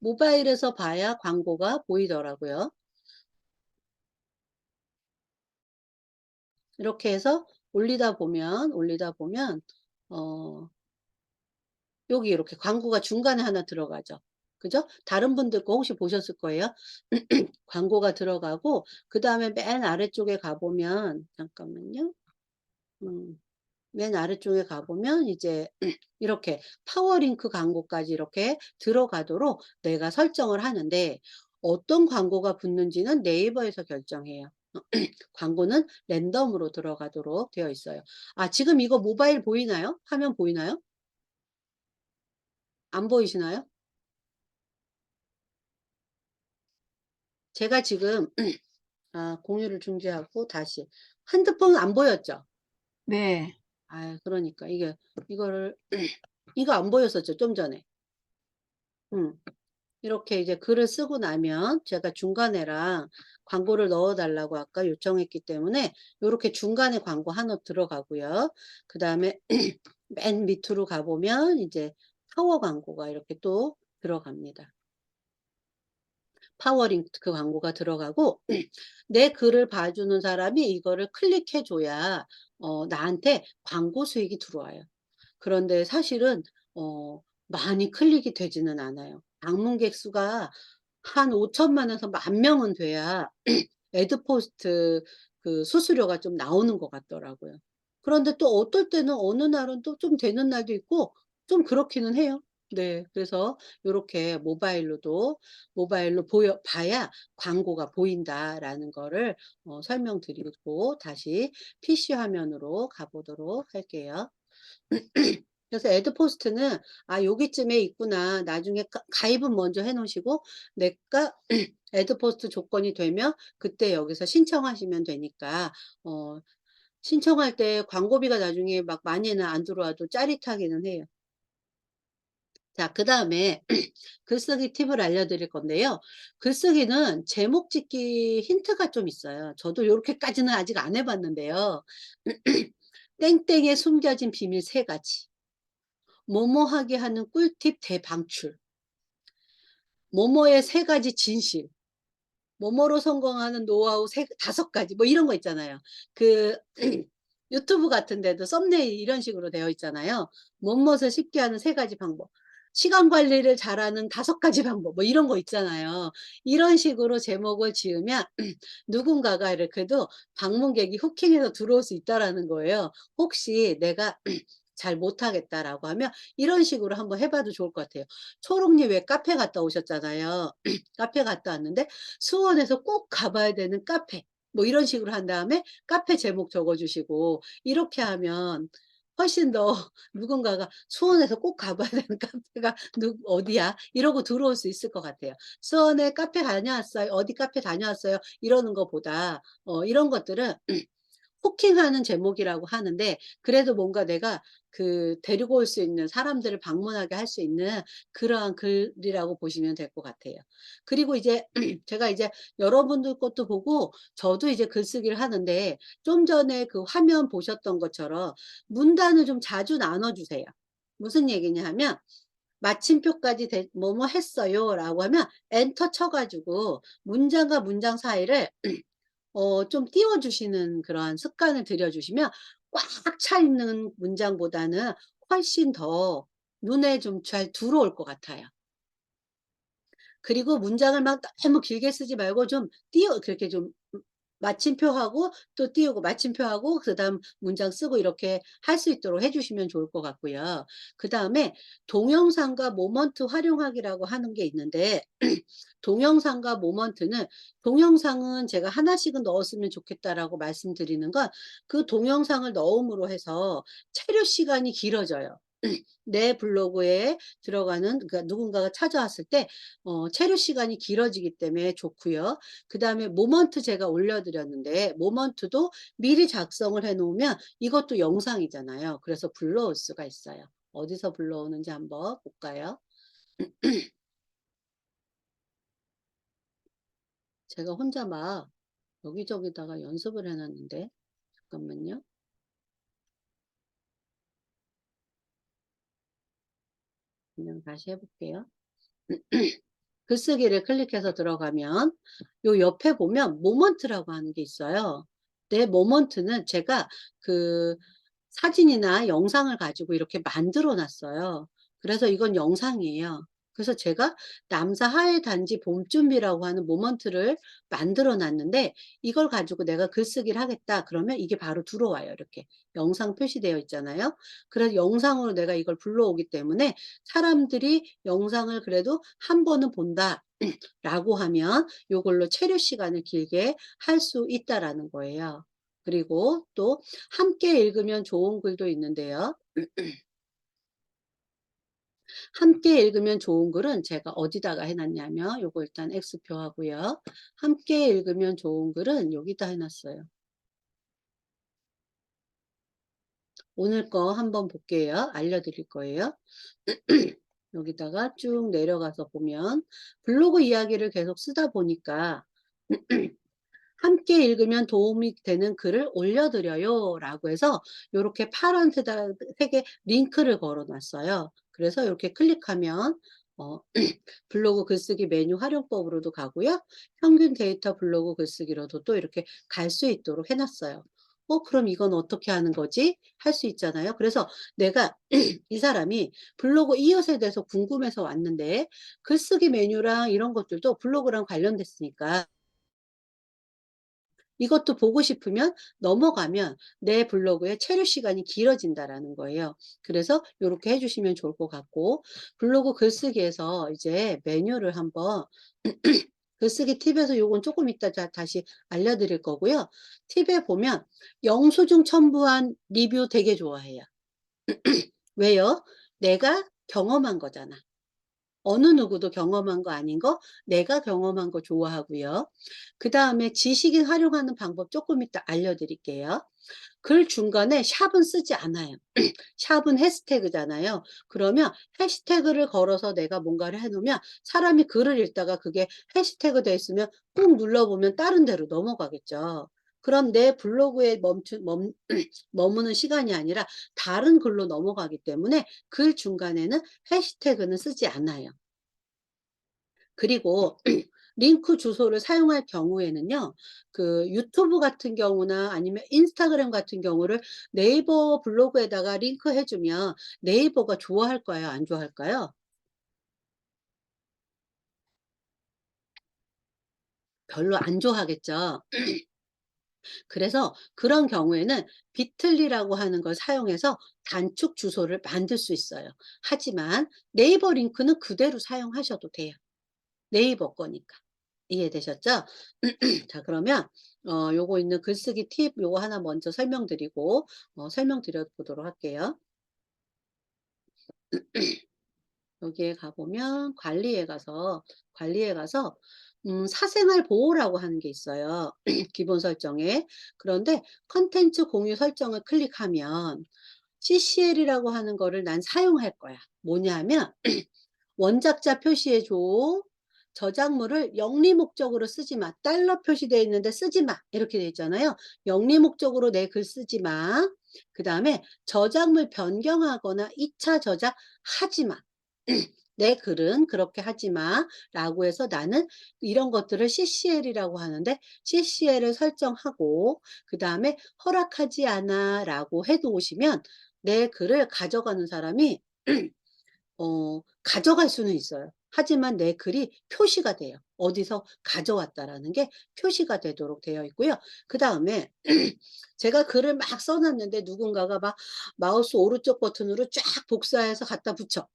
모바일에서 봐야 광고가 보이더라고요. 이렇게 해서 올리다 보면 어 여기 이렇게 광고가 중간에 하나 들어가죠. 그죠? 다른 분들 거 혹시 보셨을 거예요. 광고가 들어가고 그다음에 맨 아래쪽에 가 보면 잠깐만요. 음. 맨 아래쪽에 가 보면 이제 이렇게 파워링크 광고까지 이렇게 들어가도록 내가 설정을 하는데 어떤 광고가 붙는지는 네이버에서 결정해요. 광고는 랜덤으로 들어가도록 되어 있어요. 아, 지금 이거 모바일 보이나요? 화면 보이나요? 안 보이시나요? 제가 지금 공유를 중지하고 다시 핸드폰 안 보였죠? 네. 아, 그러니까 이거를 이거 안 보였었죠, 좀 전에. 음. 이렇게 이제 글을 쓰고 나면 제가 중간에랑 광고를 넣어 달라고 아까 요청했기 때문에 요렇게 중간에 광고 하나 들어가고요. 그다음에 맨 밑으로 가 보면 이제 파워 광고가 이렇게 또 들어갑니다. 파워링크 광고가 들어가고 내 글을 봐주는 사람이 이거를 클릭해 줘야 나한테 광고 수익이 들어와요. 그런데 사실은 어 많이 클릭이 되지는 않아요. 방문객 수가 한 5천만 에서 1만 명은 돼야 애드포스트 그 수수료가 좀 나오는 것 같더라고요. 그런데 또 어떨 때는 어느 날은 또 좀 되는 날도 있고 좀 그렇기는 해요. 네. 그래서 요렇게 모바일로 보여 봐야 광고가 보인다라는 거를 설명드리고 다시 PC 화면으로 가 보도록 할게요. 그래서 애드포스트는 '아, 여기쯤에 있구나.' 나중에 가입은 먼저 해 놓으시고 내가 애드포스트 조건이 되면 그때 여기서 신청하시면 되니까 어 신청할 때 광고비가 나중에 막 많이는 안 들어와도 짜릿하기는 해요. 자, 그다음에 글쓰기 팁을 알려드릴 건데요. 글쓰기는 제목 짓기 힌트가 좀 있어요. 저도 요렇게까지는 아직 안 해 봤는데요. 땡땡에 숨겨진 비밀 3가지. 뭐뭐하게 하는 꿀팁 대방출. 뭐뭐의 3가지 진실. 뭐뭐로 성공하는 노하우 5가지 뭐 이런 거 있잖아요. 그 유튜브 같은 데도 썸네일 이런 식으로 되어 있잖아요. 무엇을 쉽게 하는 3가지 방법. 시간 관리를 잘하는 5가지 방법 뭐 이런 거 있잖아요. 이런 식으로 제목을 지으면 누군가가 이렇게도 방문객이 후킹해서 들어올 수 있다라는 거예요. 혹시 내가 잘 못하겠다라고 하면 이런 식으로 한번 해 봐도 좋을 것 같아요. 초록님 왜 카페 갔다 오셨잖아요. 카페 갔다 왔는데 수원에서 꼭 가 봐야 되는 카페 뭐 이런 식으로 한 다음에 카페 제목 적어 주시고 이렇게 하면 훨씬 더 누군가가 '수원에서 꼭 가 봐야 되는 카페가 누 어디야?' 이러고 들어올 수 있을 것 같아요. "수원에 카페 다녀왔어요. 어디 카페 다녀왔어요." 이러는 것보다 이런 것들은 호킹하는 제목이라고 하는데 그래도 뭔가 내가 데리고 올 수 있는 사람들을 방문하게 할 수 있는 그러한 글이라고 보시면 될 것 같아요. 그리고 이제 제가 이제 여러분들 것도 보고 저도 이제 글쓰기를 하는데 좀 전에 그 화면 보셨던 것처럼 문단을 좀 자주 나눠 주세요. 무슨 얘기냐 하면 마침표까지 "뭐뭐 했어요."라고 하면 엔터 쳐 가지고 문장과 문장 사이를 좀 띄워 주시는 그러한 습관을 들여 주시면 꽉 차 있는 문장보다는 훨씬 더 눈에 좀 잘 들어올 것 같아요. 그리고 문장을 막 너무 길게 쓰지 말고 좀 띄어 그렇게 좀 마침표하고 또 띄우고 마침표하고 그다음 문장 쓰고 이렇게 할 수 있도록 해 주시면 좋을 것 같고요. 그다음에 동영상과 모먼트 활용하기라고 하는 게 있는데 동영상과 모먼트는 동영상은 제가 하나씩은 넣었으면 좋겠다라고 말씀드리는 건 그 동영상을 넣음으로 해서 체류 시간이 길어져요. 내 블로그에 들어가는 그러니까 누군가가 찾아왔을 때 체류 시간이 길어지기 때문에 좋고요. 그다음에 모먼트 제가 올려 드렸는데 모먼트도 미리 작성을 해 놓으면 이것도 영상이잖아요. 그래서 불러올 수가 있어요. 어디서 불러오는지 한번 볼까요? 제가 혼자 막 여기저기다가 연습을 해 놨는데 잠깐만요. 그냥 다시 해 볼게요. 글쓰기를 클릭해서 들어가면 요 옆에 보면 모먼트라고 하는 게 있어요. 내 모먼트는 제가 그 사진이나 영상을 가지고 이렇게 만들어 놨어요. 그래서 이건 영상이에요. 그래서 제가 남사 하회 단지 봄쯤이라고 하는 모먼트를 만들어 놨는데 이걸 가지고 내가 글쓰기를 하겠다 그러면 이게 바로 들어와요. 이렇게 영상 표시되어 있잖아요. 그래서 영상으로 내가 이걸 불러오기 때문에 사람들이 영상을 그래도 한 번은 본다. 라고 하면 요걸로 체류 시간을 길게 할 수 있다라는 거예요. 그리고 또 함께 읽으면 좋은 글도 있는데요. 함께 읽으면 좋은 글은 제가 어디다가 해 놨냐면 요거 일단 X표 하고요. 함께 읽으면 좋은 글은 여기다 해 놨어요. 오늘 거 한번 볼게요. 알려드릴 거예요. 여기다가 쭉 내려가서 보면 블로그 이야기를 계속 쓰다 보니까 함께 읽으면 도움이 되는 글을 올려드려요 라고 해서 요렇게 파란색에 링크를 걸어 놨어요. 그래서 이렇게 클릭하면 어 블로그 글쓰기 메뉴 활용법으로도 가고요. 평균 데이터 블로그 글쓰기로도 또 이렇게 갈 수 있도록 해 놨어요. 그럼 이건 어떻게 하는 거지? 할 수 있잖아요. 그래서 내가 이 사람이 블로그 이웃에 대해서 궁금해서 왔는데 글쓰기 메뉴랑 이런 것들도 블로그랑 관련됐으니까 이것도 보고 싶으면 넘어가면 내 블로그의 체류 시간이 길어진다라는 거예요. 그래서 요렇게 해 주시면 좋을 것 같고 블로그 글쓰기에서 이제 메뉴를 한번 글쓰기 팁에서 요건 조금 이따 다시 알려드릴 거고요. 팁에 보면 영수증 첨부한 리뷰 되게 좋아해요. 왜요? 내가 경험한 거잖아. 어느 누구도 경험한 거 아닌 거 내가 경험한 거 좋아하고요. 그다음에 지식인 활용하는 방법 조금 이따 알려드릴게요. 글 중간에 샵은 쓰지 않아요. 샵은 해시태그잖아요. 그러면 해시태그를 걸어서 내가 뭔가를 해 놓으면 사람이 글을 읽다가 그게 해시태그 돼 있으면 꾹 눌러보면 다른 데로 넘어가겠죠. 그럼 내 블로그에 머무는 시간이 아니라 다른 글로 넘어가기 때문에 글 중간에는 해시태그는 쓰지 않아요. 그리고 링크 주소를 사용할 경우에는요. 그 유튜브 같은 경우나 아니면 인스타그램 같은 경우를 네이버 블로그에다가 링크해 주면 네이버가 좋아할까요? 안 좋아할까요? 별로 안 좋아하겠죠. 그래서 그런 경우에는 비틀리라고 하는 걸 사용해서 단축 주소를 만들 수 있어요. 하지만 네이버 링크는 그대로 사용하셔도 돼요. 네이버 거니까. 이해되셨죠? 자, 그러면 요거 있는 글쓰기 팁 요거 하나 먼저 설명드리고 설명드려 보도록 할게요. 여기에 가 보면 관리에 가서 사생활 보호라고 하는 게 있어요, 기본 설정에. 그런데 컨텐츠 공유 설정을 클릭하면 CCL이라고 하는 거를 난 사용할 거야. 뭐냐면 원작자 표시해 줘. 저작물을 영리 목적으로 쓰지 마. 달러 표시되어 있는데 쓰지 마. 이렇게 돼 있잖아요. 영리 목적으로 내 글 쓰지 마. 그다음에 저작물 변경하거나 2차 저작하지 마. 내 글은 그렇게 하지 마. 라고 해서 나는 이런 것들을 CCL이라고 하는데 CCL을 설정하고 그다음에 허락하지 않아 라고 해 놓으시면 내 글을 가져가는 사람이 가져갈 수는 있어요. 하지만 내 글이 표시가 돼요. 어디서 가져왔다라는 게 표시가 되도록 되어 있고요. 그다음에 제가 글을 막 써 놨는데 누군가가 막 마우스 오른쪽 버튼으로 쫙 복사해서 갖다 붙여.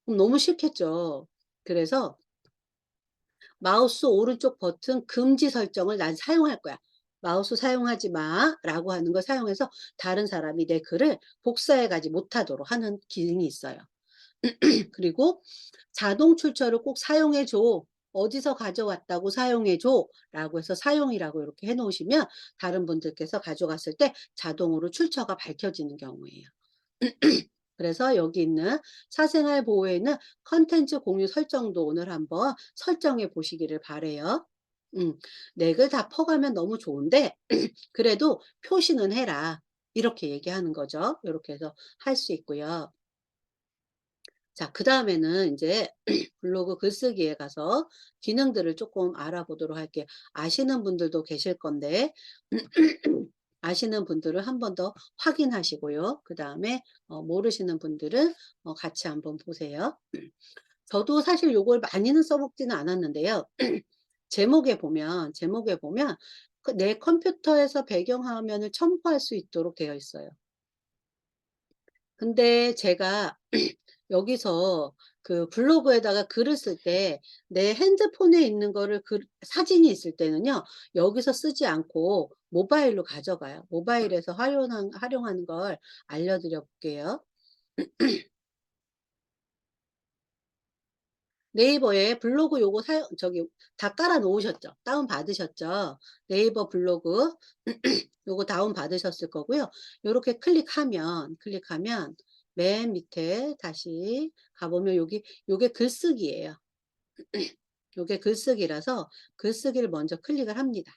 그럼 너무 싫겠죠. 그래서 마우스 오른쪽 버튼 금지 설정을 난 사용할 거야. "마우스 사용하지 마."라고 하는 걸 사용해서 다른 사람이 내 글을 복사해 가지 못하도록 하는 기능이 있어요. 그리고 "자동 출처를 꼭 사용해 줘. 어디서 가져왔다고 사용해 줘."라고 해서 사용이라고 이렇게 해 놓으시면 다른 분들께서 가져갔을 때 자동으로 출처가 밝혀지는 경우예요. 그래서 여기 있는 사생활 보호에는 컨텐츠 공유 설정도 오늘 한번 설정해 보시기를 바라요. 음. "넥을 다 퍼가면 너무 좋은데 그래도 표시는 해라." 이렇게 얘기하는 거죠. 요렇게 해서 할 수 있고요. 자, 그다음에는 인제 블로그 글쓰기에 가서 기능들을 쪼끔 알아보도록 할게요. 아시는 분들도 계실 건데 아시는 분들은 한 번 더 확인하시고요. 그다음에 모르시는 분들은 같이 한번 보세요. 저도 사실 요걸 많이는 써 먹지는 않았는데요. 제목에 보면 그 내 컴퓨터에서 배경화면을 첨부할 수 있도록 되어 있어요. 근데 제가 여기서 그 블로그에다가 글을 쓸 때 내 핸드폰에 있는 거를 사진이 있을 때는요. 여기서 쓰지 않고 모바일로 가져가요. 모바일에서 활용하는 걸 알려드려 볼게요. 네이버에 블로그 요거 사용 저기 다 깔아 놓으셨죠? 다운 받으셨죠? 네이버 블로그 요거 다운 받으셨을 거고요. 요렇게 클릭하면 맨 밑에 다시 가 보면 여기 요게 글쓰기예요. 요게 글쓰기라서 글쓰기를 먼저 클릭을 합니다.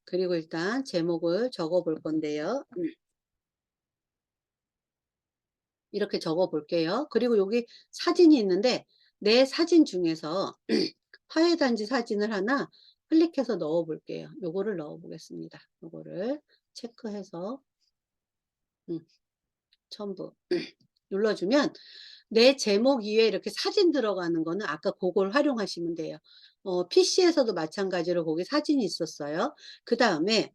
그리고 일단 제목을 적어 볼 건데요. 이렇게 적어 볼게요. 그리고 여기 사진이 있는데 내 사진 중에서 화해 단지 사진을 하나 클릭해서 넣어 볼게요. 요거를 넣어 보겠습니다. 요거를 체크해서 음 첨부 눌러 주면 내 제목 위에 이렇게 사진 들어가는 거는 아까 고걸 활용하시면 돼요. PC에서도 마찬가지로 거기 사진이 있었어요. 그다음에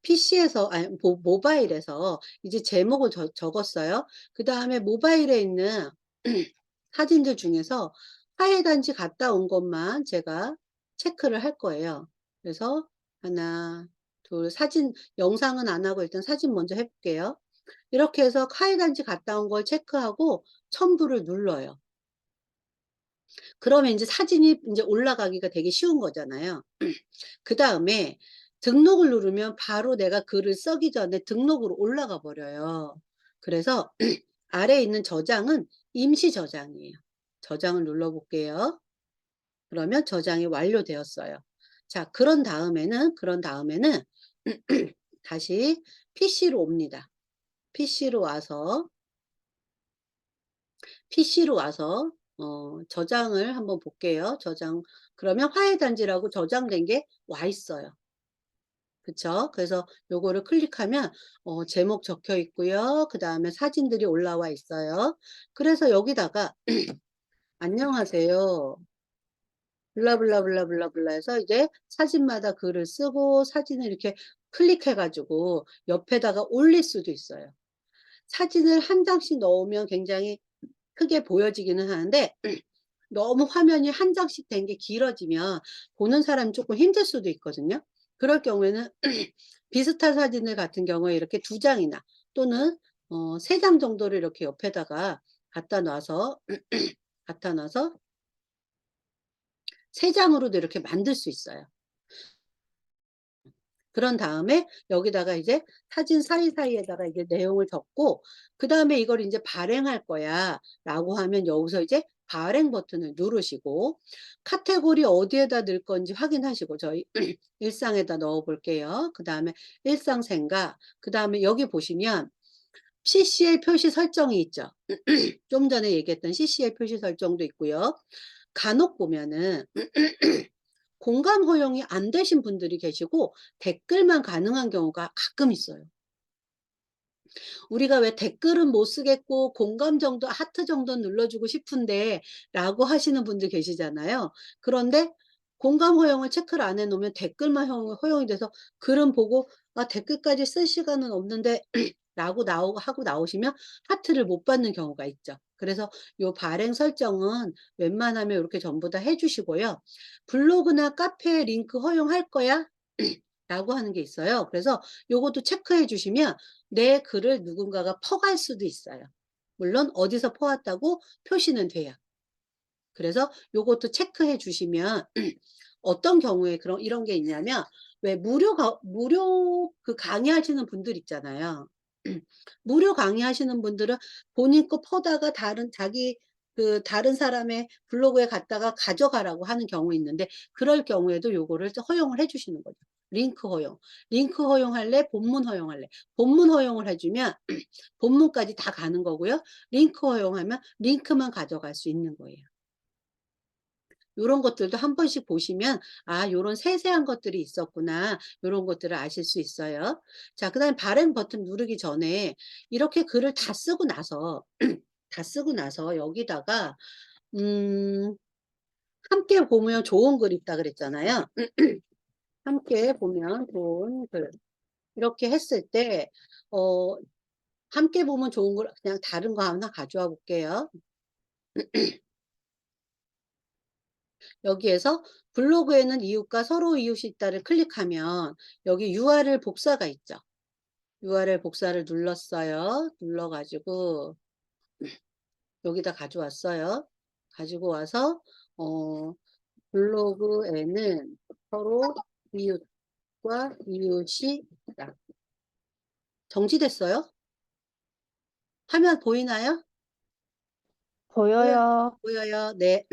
PC에서 아니 모바일에서 이제 제목을 적었어요. 그다음에 모바일에 있는 사진들 중에서 화해 단지 갔다 온 것만 제가 체크를 할 거예요. 그래서 하나, 둘 사진 영상은 안 하고 일단 사진 먼저 해 볼게요. 이렇게 해서 화해 단지 갔다 온 걸 체크하고 첨부를 눌러요. 그러면 인제 사진이 인제 올라가기가 되게 쉬운 거잖아요. 그다음에 등록을 누르면 바로 내가 글을 쓰기 전에 등록으로 올라가 버려요. 그래서 아래에 있는 저장은 임시 저장이에요. 저장을 눌러 볼게요. 그러면 저장이 완료되었어요. 자, 그런 다음에는 다시 PC로 옵니다. PC로 와서 PC로 와서 저장을 한번 볼게요. 저장. 그러면 화해 단지라고 저장된 게 와 있어요. 그쵸? 그래서 요거를 클릭하면 제목 적혀 있고요. 그다음에 사진들이 올라와 있어요. 그래서 여기다가 "안녕하세요. 블라블라블라블라블라." 해서 이제 사진마다 글을 쓰고 사진을 이렇게 클릭해 가지고 옆에다가 올릴 수도 있어요. 사진을 한 장씩 넣으면 굉장히 크게 보여지기는 하는데 너무 화면이 한 장씩 된 게 길어지면 보는 사람이 쪼끔 힘들 수도 있거든요. 그럴 경우에는 비슷한 사진을 같은 경우에 이렇게 두 장이나 또는 세 장 정도를 이렇게 옆에다가 갖다 놔서 갖다 놔서 세 장으로도 이렇게 만들 수 있어요. 그런 다음에 여기다가 이제 사진 사이사이에다가 이게 내용을 적고 그다음에 "이걸 인제 발행할 거야."라고 하면 여기서 이제 발행 버튼을 누르시고 카테고리 어디에다 넣을 건지 확인하시고 저희 일상에다 넣어 볼게요. 그다음에 일상생과 그다음에 여기 보시면 CCL 표시 설정이 있죠. 좀 전에 얘기했던 CCL 표시 설정도 있고요. 간혹 보면은 공감 허용이 안 되신 분들이 계시고 댓글만 가능한 경우가 가끔 있어요. 우리가 왜 댓글은 못 쓰겠고 공감 정도 하트 정도는 눌러주고 싶은데 라고 하시는 분들 계시잖아요. 그런데 공감 허용을 체크를 안 해 놓으면 댓글만 허용이 돼서 글은 보고 '아 댓글까지 쓸 시간은 없는데' 라고 하고 나오시면 하트를 못 받는 경우가 있죠. 그래서 요 발행 설정은 웬만하면 요렇게 전부 다 해 주시고요. "블로그나 카페에 링크 허용할 거야?" 라고 하는 게 있어요. 그래서 요것도 체크해 주시면 내 글을 누군가가 퍼갈 수도 있어요. 물론 어디서 퍼왔다고 표시는 돼요. 그래서 요것도 체크해 주시면 어떤 경우에 그런 이런 게 있냐면 왜 무료 그 강의하시는 분들 있잖아요. 무료 강의하시는 분들은 본인 거 퍼다가 다른 사람의 블로그에 갖다가 가져가라고 하는 경우 있는데 그럴 경우에도 요거를 허용을 해 주시는 거죠. 링크 허용. 링크 허용할래? 본문 허용할래? 본문 허용을 해 주면 본문까지 다 가는 거고요. 링크 허용하면 링크만 가져갈 수 있는 거예요. 요런 것들도 한 번씩 보시면 '아 요런 세세한 것들이 있었구나.' 요런 것들을 아실 수 있어요. 자, 그다음에 발행 버튼 누르기 전에 이렇게 글을 다 쓰고 나서 다 쓰고 나서 여기다가 음 함께 보면 좋은 글 있다 그랬잖아요. 함께 보면 좋은 글. 이렇게 했을 때 어 함께 보면 좋은 걸 그냥 다른 거 하나 가져와 볼게요. 여기에서 블로그에는 이웃과 서로 이웃이 있다를 클릭하면 여기 URL 복사가 있죠. URL 복사를 눌렀어요. 눌러 가지고 여기다 가져왔어요. 가지고 와서 어 블로그에는 서로 이웃과 이웃이 있다. 정지됐어요? 화면 보이나요? 보여 보여요. 보여요. 네.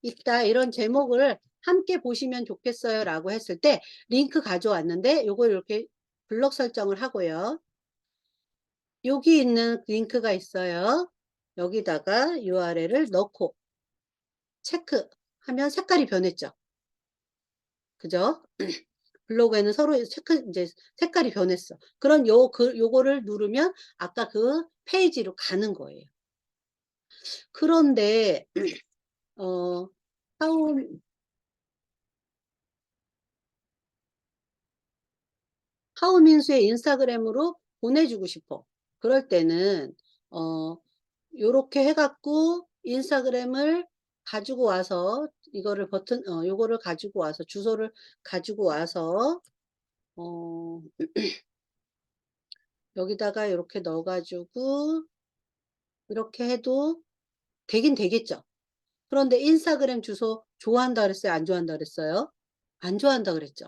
있다. 이런 제목을 "함께 보시면 좋겠어요."라고 했을 때 링크 가져왔는데 요걸 이렇게 블럭 설정을 하고요. 여기 있는 링크가 있어요. 여기다가 URL을 넣고 체크하면 색깔이 변했죠. 그죠? 블로그에는 서로 체크 인제 색깔이 변했어. 그럼 요거를 누르면 아까 그 페이지로 가는 거예요. 그런데 어 하우 하우민수의 인스타그램으로 보내주고 싶어. 그럴 때는 어 요렇게 해 갖고 인스타그램을 가지고 와서 이거를 요거를 가지고 와서 주소를 가지고 와서 어 여기다가 요렇게 넣어 가지고 이렇게 해도 되긴 되겠죠. 그런데 인스타그램 주소 좋아한다 그랬어요? 안 좋아한다 그랬어요? 안 좋아한다 그랬죠.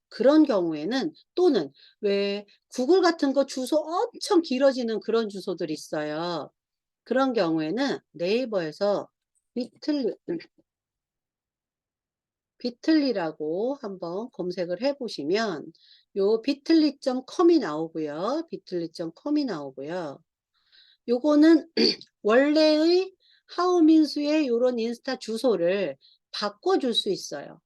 그런 경우에는 또는 왜 구글 같은 거 주소 엄청 길어지는 그런 주소들이 있어요. 그런 경우에는 네이버에서 비틀 비틀리라고 한번 검색을 해 보시면 요 bitly.com이 나오고요. bitly.com이 나오고요. 요거는 원래의 하우민수의 요런 인스타 주소를 바꿔줄 수 있어요.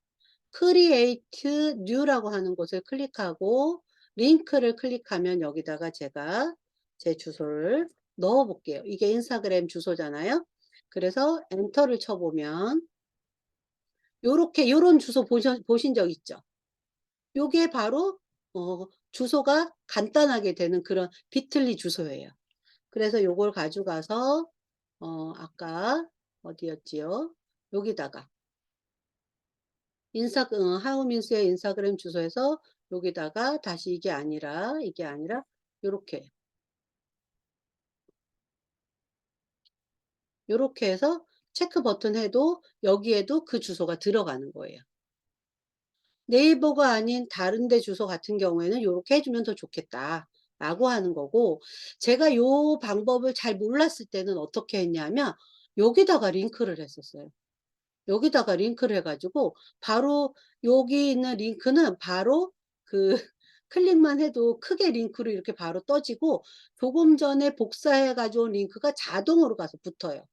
create new라고 하는 곳을 클릭하고 링크를 클릭하면 여기다가 제가 제 주소를 넣어 볼게요. 이게 인스타그램 주소잖아요. 그래서 엔터를 쳐 보면 요렇게 요런 주소 보신 적 있죠? 요게 바로 주소가 간단하게 되는 그런 비틀리 주소예요. 그래서 요걸 가져가서 아까 어디였지요? 여기다가 하우민스의 인스타그램 주소에서 여기다가 다시 이게 아니라 요렇게 요렇게 해서 체크 버튼 해도 여기에도 그 주소가 들어가는 거예요. 네이버가 아닌 다른 데 주소 같은 경우에는 요렇게 해 주면 더 좋겠다라고 하는 거고, 제가 요 방법을 잘 몰랐을 때는 어떻게 했냐면 여기다가 링크를 했었어요. 여기다가 링크를 해 가지고 바로 여기 있는 링크는 바로 그 클릭만 해도 크게 링크로 이렇게 바로 떠지고 조금 전에 복사해 가져온 링크가 자동으로 가서 붙어요.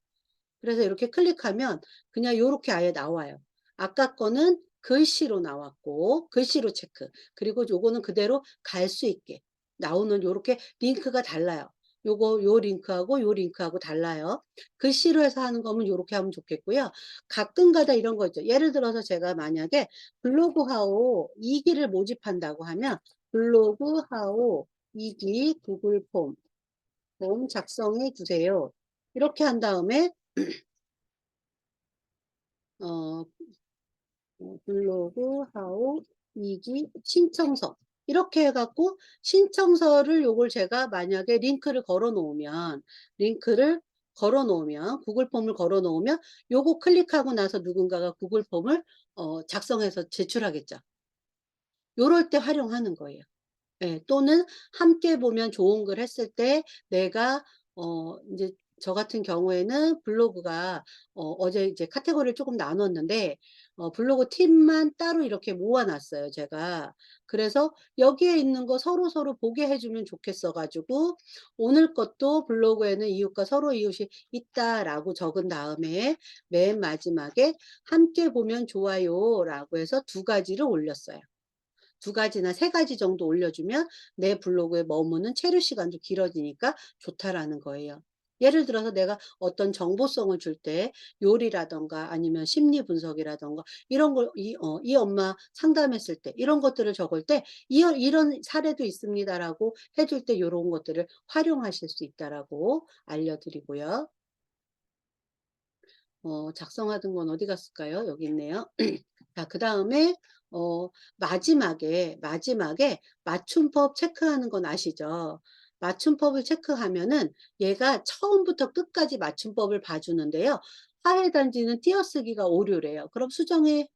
그래서 이렇게 클릭하면 그냥 요렇게 아예 나와요. 아까 거는 글씨로 나왔고 글씨로 체크. 그리고 요거는 그대로 갈 수 있게 나오는 요렇게 링크가 달라요. 요 링크하고 요 링크하고 달라요. 글씨로 해서 하는 거면 요렇게 하면 좋겠고요. 가끔가다 이런 거 있죠. 예를 들어서 제가 만약에 블로그 하우 2 기를 모집한다고 하면 블로그 하우 2기 구글 폼 작성해 주세요. 이렇게 한 다음에 어 블로그 하우 2기 신청서 이렇게 해 갖고 신청서를 요걸 제가 만약에 링크를 걸어 놓으면 구글 폼을 걸어 놓으면 요거 클릭하고 나서 누군가가 구글 폼을 작성해서 제출하겠죠. 요럴 때 활용하는 거예요. 예. 또는 함께 보면 좋은 글 했을 때 내가 인제 저 같은 경우에는 블로그가 어제 이제 카테고리를 쪼금 나눴는데 블로그 팀만 따로 이렇게 모아 놨어요 제가. 그래서 여기에 있는 거 서로서로 보게 해 주면 좋겠어 가지고 오늘 것도 블로그에는 "이웃과 서로 이웃이 있다."라고 적은 다음에 맨 마지막에 "함께 보면 좋아요."라고 해서 2가지를 올렸어요. 2가지나 3가지 정도 올려주면 내 블로그에 머무는 체류 시간도 길어지니까 좋다라는 거예요. 예를 들어서 내가 어떤 정보성을 줄 때 요리라든가 아니면 심리 분석이라든가 이런 걸 이 엄마 상담했을 때 이런 것들을 적을 때 "이런 사례도 있습니다."라고 해줄 때 요런 것들을 활용하실 수 있다라고 알려드리고요. 작성하던 건 어디 갔을까요? 여기 있네요. 자, 그다음에 마지막에 맞춤법 체크하는 건 아시죠? 맞춤법을 체크하면은 얘가 처음부터 끝까지 맞춤법을 봐 주는데요. 화해 단지는 띄어쓰기가 오류래요. 그럼 수정해.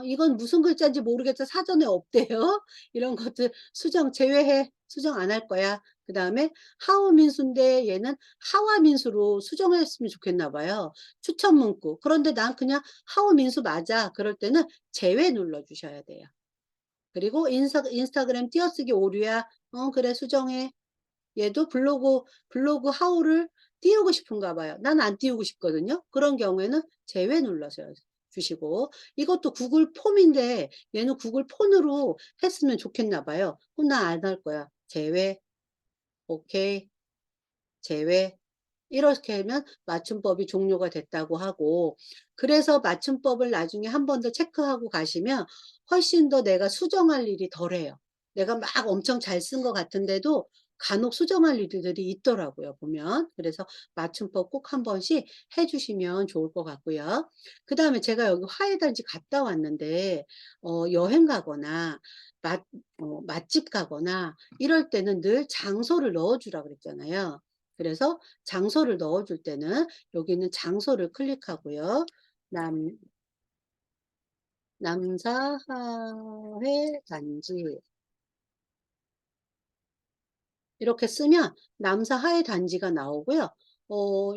이건 무슨 글자인지 모르겠어. 사전에 없대요. 이런 것들 수정 제외해. 수정 안 할 거야. 그다음에 하우민수인데 얘는 하와민수로 수정했으면 좋겠나 봐요. 추천 문구. 그런데 난 그냥 하우민수 맞아. 그럴 때는 제외 눌러 주셔야 돼요. 그리고 인스타그램 띄어쓰기 오류야. 그래 수정해. 얘도 블로그 하우를 띄우고 싶은가 봐요. 난 안 띄우고 싶거든요. 그런 경우에는 제외 눌러서 주시고, 이것도 구글 폼인데 얘는 구글 폰으로 했으면 좋겠나 봐요. 나 안 할 거야. 제외, 오케이, 제외. 이렇게 하면 맞춤법이 종료가 됐다고 하고, 그래서 맞춤법을 나중에 한 번 더 체크하고 가시면 훨씬 더 내가 수정할 일이 덜해요. 내가 막 엄청 잘 쓴 것 같은데도 간혹 수정할 일들이 있더라고요, 보면. 그래서 맞춤법 꼭 한 번씩 해 주시면 좋을 것 같고요. 그다음에 제가 여기 화훼단지 갔다 왔는데 여행 가거나 맛집 가거나 이럴 때는 늘 장소를 넣어 주라 그랬잖아요. 그래서 장소를 넣어 줄 때는 여기 있는 장소를 클릭하고요. 남 남사하회 단지 이렇게 쓰면 남사하회 단지가 나오고요.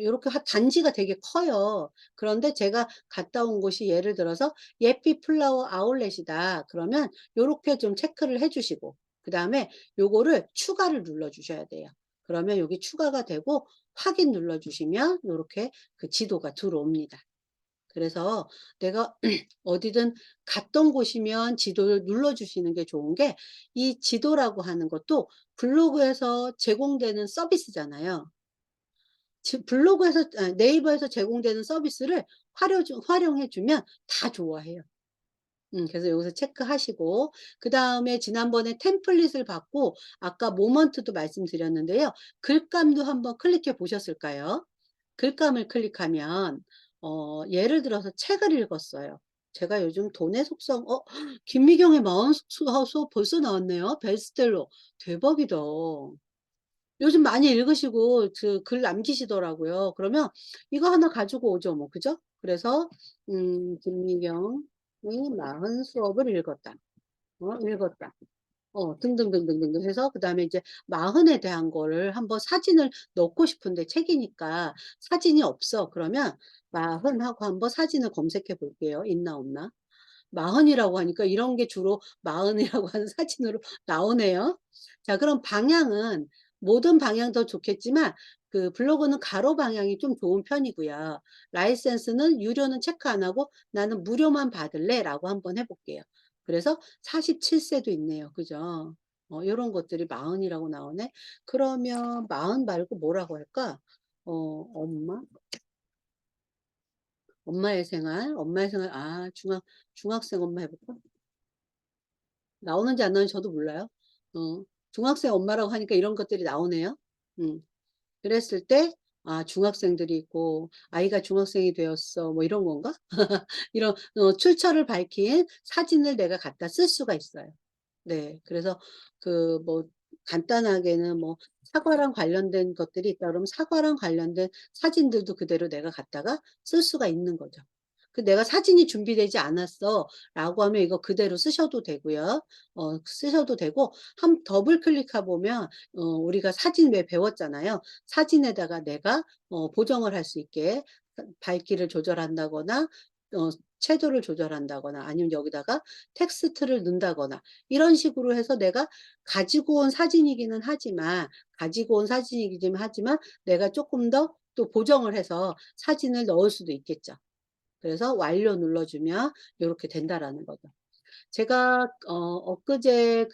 요렇게 단지가 되게 커요. 그런데 제가 갔다 온 곳이 예를 들어서 예삐 플라워 아울렛이다. 그러면 요렇게 좀 체크를 해 주시고 그다음에 요거를 추가를 눌러 주셔야 돼요. 그러면 여기 추가가 되고 확인 눌러 주시면 요렇게 그 지도가 들어옵니다. 그래서 내가 어디든 갔던 곳이면 지도를 눌러 주시는 게 좋은 게 이 지도라고 하는 것도 블로그에서 제공되는 서비스잖아요. 블로그에서 네이버에서 제공되는 서비스를 활용해 주면 다 좋아해요. 그래서 여기서 체크하시고 그다음에 지난번에 템플릿을 받고 아까 모먼트도 말씀드렸는데요. 글감도 한번 클릭해 보셨을까요? 글감을 클릭하면 예를 들어서 책을 읽었어요. 제가 요즘 돈의 속성 김미경의 마음 수업 벌써 나왔네요. 베스트셀러. 대박이다. 요즘 많이 읽으시고 글 남기시더라고요. 그러면 이거 하나 가지고 오죠 뭐. 그죠? 그래서 김미경의 40 수업을 읽었다. 읽었다. 등등등등등등 해서 그다음에 이제 40에 대한 거를 한번 사진을 넣고 싶은데 책이니까 사진이 없어. 그러면 40 하고 한번 사진을 검색해 볼게요. 있나 없나. 40 이라고 하니까 이런 게 주로 40 이라고 하는 사진으로 나오네요. 자 그럼 방향은 모든 방향 더 좋겠지만 그 블로그는 가로 방향이 좀 좋은 편이고요. 라이센스는 유료는 체크 안 하고 '나는 무료만 받을래.'라고 한번 해 볼게요. 그래서 47 세도 있네요. 그죠? 요런 것들이 40 이라고 나오네. 그러면 40 말고 뭐라고 할까? 엄마? 엄마의 생활 중학생 엄마 해 볼까? 나오는지 안 나오는지 저도 몰라요. 어 중학생 엄마라고 하니까 이런 것들이 나오네요. 음. 그랬을 때 '아 중학생들이 있고 아이가 중학생이 되었어.' 뭐 이런 건가? 이런 출처를 밝힌 사진을 내가 갖다 쓸 수가 있어요. 네. 그래서 뭐 간단하게는 뭐 사과랑 관련된 것들이 있다 그러면 사과랑 관련된 사진들도 그대로 내가 갖다가 쓸 수가 있는 거죠. '내가 사진이 준비되지 않았어.'라고 하면 이거 그대로 쓰셔도 되고요. 쓰셔도 되고 더블 클릭해 보면 우리가 사진 왜 배웠잖아요. 사진에다가 내가 보정을 할 수 있게 밝기를 조절한다거나 어 채도를 조절한다거나 아니면 여기다가 텍스트를 넣는다거나 이런 식으로 해서 내가 가지고 온 사진이기는 하지만 내가 쪼끔 더 또 보정을 해서 사진을 넣을 수도 있겠죠. 그래서 완료 눌러주면 요렇게 된다라는 거죠. 제가 엊그제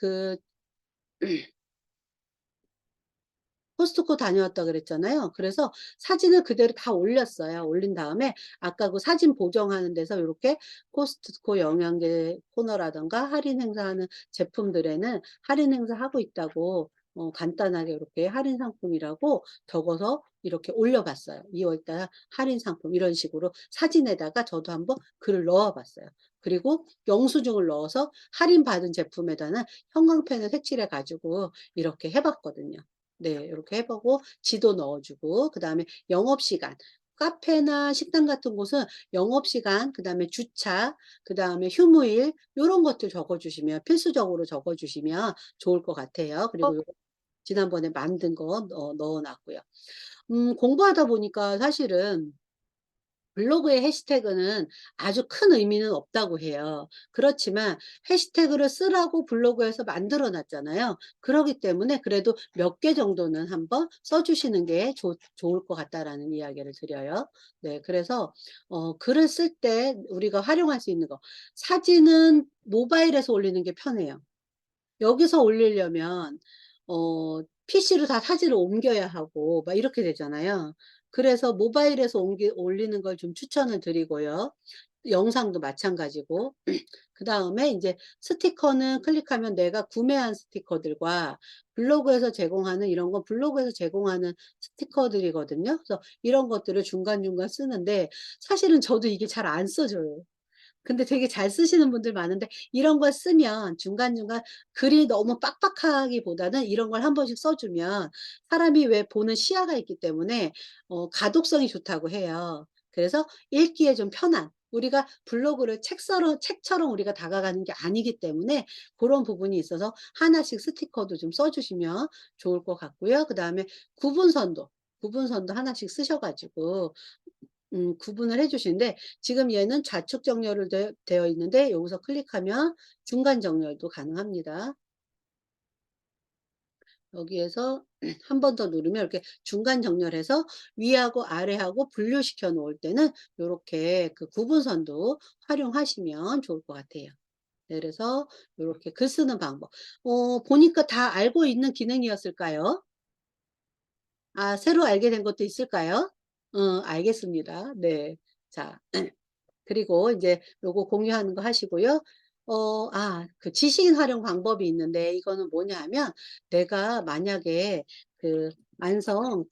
코스트코 다녀왔다 그랬잖아요. 그래서 사진을 그대로 다 올렸어요. 올린 다음에 아까 그 사진 보정하는 데서 요렇게 코스트코 영양제 코너라든가 할인 행사하는 제품들에는 할인 행사하고 있다고 간단하게 요렇게 할인 상품이라고 적어서 이렇게 올려 봤어요. 2 월달 할인 상품 이런 식으로 사진에다가 저도 한번 글을 넣어 봤어요. 그리고 영수증을 넣어서 할인받은 제품에다는 형광펜을 색칠해 가지고 이렇게 해 봤거든요. 네. 요렇게 해 보고 지도 넣어 주고 그다음에 영업시간 카페나 식당 같은 곳은 영업시간 그다음에 주차 그다음에 휴무일 요런 것들 적어 주시면 필수적으로 적어 주시면 좋을 것 같아요. 그리고 요거 지난번에 만든 거 넣어 놨고요. 공부하다 보니까 사실은 블로그의 해시태그는 아주 큰 의미는 없다고 해요. 그렇지만 해시태그를 쓰라고 블로그에서 만들어 놨잖아요. 그러기 때문에 그래도 몇 개 정도는 한번 써 주시는 게 좋을 것 같다라는 이야기를 드려요. 네. 그래서 글을 쓸 때 우리가 활용할 수 있는 거 사진은 모바일에서 올리는 게 편해요. 여기서 올리려면 PC로 다 사진을 옮겨야 하고 막 이렇게 되잖아요. 그래서 모바일에서 올리는 걸 좀 추천을 드리고요. 영상도 마찬가지고 그다음에 인제 스티커는 클릭하면 내가 구매한 스티커들과 블로그에서 제공하는 이런 건 블로그에서 제공하는 스티커들이거든요. 그래서 이런 것들을 중간중간 쓰는데 사실은 저도 이게 잘 안 써져요. 근데 되게 잘 쓰시는 분들 많은데 이런 걸 쓰면 중간중간 글이 너무 빡빡하기보다는 이런 걸 한 번씩 써 주면 사람이 왜 보는 시야가 있기 때문에 가독성이 좋다고 해요. 그래서 읽기에 좀 편한, 우리가 블로그를 책처럼 우리가 다가가는 게 아니기 때문에 고런 부분이 있어서 하나씩 스티커도 좀 써 주시면 좋을 것 같고요. 그다음에 구분선도, 구분선도 하나씩 쓰셔 가지고 구분을 해 주시는데, 지금 얘는 좌측 정렬을 되어 있는데 여기서 클릭하면 중간 정렬도 가능합니다. 여기에서 한 번 더 누르면 이렇게 중간 정렬해서 위하고 아래하고 분류시켜 놓을 때는 요렇게 그 구분선도 활용하시면 좋을 것 같아요. 네, 그래서 요렇게 글 쓰는 방법. 보니까 다 알고 있는 기능이었을까요? 아, 새로 알게 된 것도 있을까요? 알겠습니다. 네. 자, 그리고 인제 요거 공유하는 거 하시고요. 그 지식인 활용 방법이 있는데, 이거는 뭐냐 하면, 내가 만약에 그 안성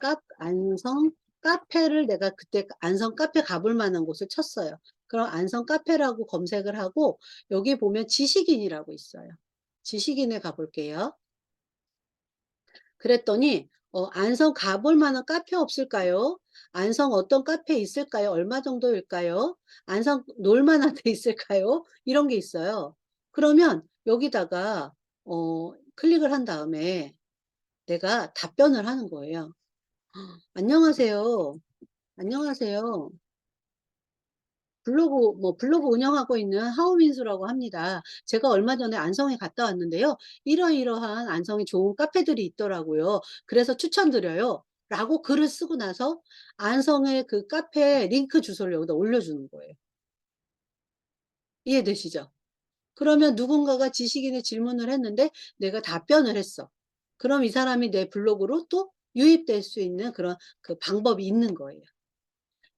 카페를 내가 그때 안성 카페 가볼 만한 곳을 쳤어요. 그럼 안성 카페라고 검색을 하고 여기 보면 지식인이라고 있어요. 지식인에 가 볼게요. 그랬더니 "안성 가볼 만한 카페 없을까요? 안성 어떤 카페 있을까요? 얼마 정도일까요? 안성 놀 만한 데 있을까요?" 이런 게 있어요. 그러면 여기다가 클릭을 한 다음에 내가 답변을 하는 거예요. "안녕하세요. 안녕하세요. 블로그 운영하고 있는 하우민수라고 합니다. 제가 얼마 전에 안성에 갔다 왔는데요. 이러이러한 안성에 좋은 카페들이 있더라고요. 그래서 추천드려요." 라고 글을 쓰고 나서 안성의 그 카페 링크 주소를 여기다 올려주는 거예요. 이해되시죠? 그러면 누군가가 지식인의 질문을 했는데 내가 답변을 했어. 그럼 이 사람이 내 블로그로 또 유입될 수 있는 그런 그 방법이 있는 거예요.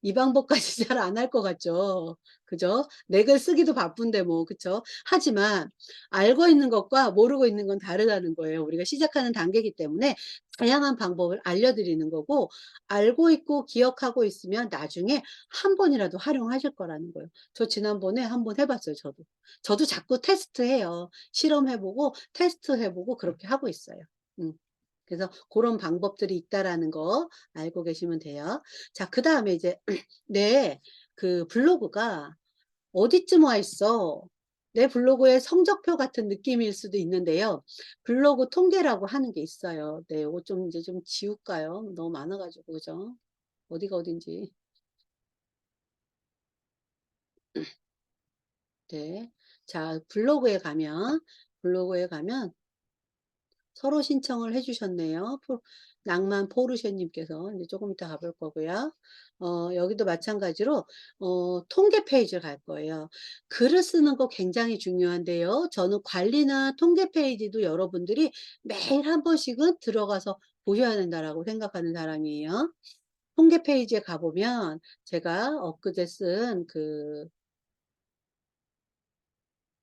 이 방법까지 잘 안 할 것 같죠. 그죠? 내 글 쓰기도 바쁜데 뭐, 그쵸? 하지만 알고 있는 것과 모르고 있는 건 다르다는 거예요. 우리가 시작하는 단계이기 때문에 다양한 방법을 알려드리는 거고, 알고 있고 기억하고 있으면 나중에 한 번이라도 활용하실 거라는 거예요. 저 지난번에 한번 해 봤어요, 저도. 저도 자꾸 테스트해요. 실험해 보고 테스트해 보고 그렇게 하고 있어요. 음. 그래서 그런 방법들이 있다라는 거 알고 계시면 돼요. 자, 그다음에 이제 내 그 블로그가 어디쯤 와 있어? 내 블로그의 성적표 같은 느낌일 수도 있는데요. 블로그 통계라고 하는 게 있어요. 네, 요거 좀 이제 좀 지울까요? 너무 많아 가지고, 그죠? 어디가 어딘지. 네. 자, 블로그에 가면 서로 신청을 해 주셨네요. 낭만 포르쉐 님께서. 이제 조금 이따 가볼 거고요. 여기도 마찬가지로 통계 페이지를 갈 거예요. 글을 쓰는 거 굉장히 중요한데요. 저는 관리나 통계 페이지도 여러분들이 매일 한 번씩은 들어가서 보셔야 된다라고 생각하는 사람이에요. 통계 페이지에 가 보면 제가 엊그제 쓴 그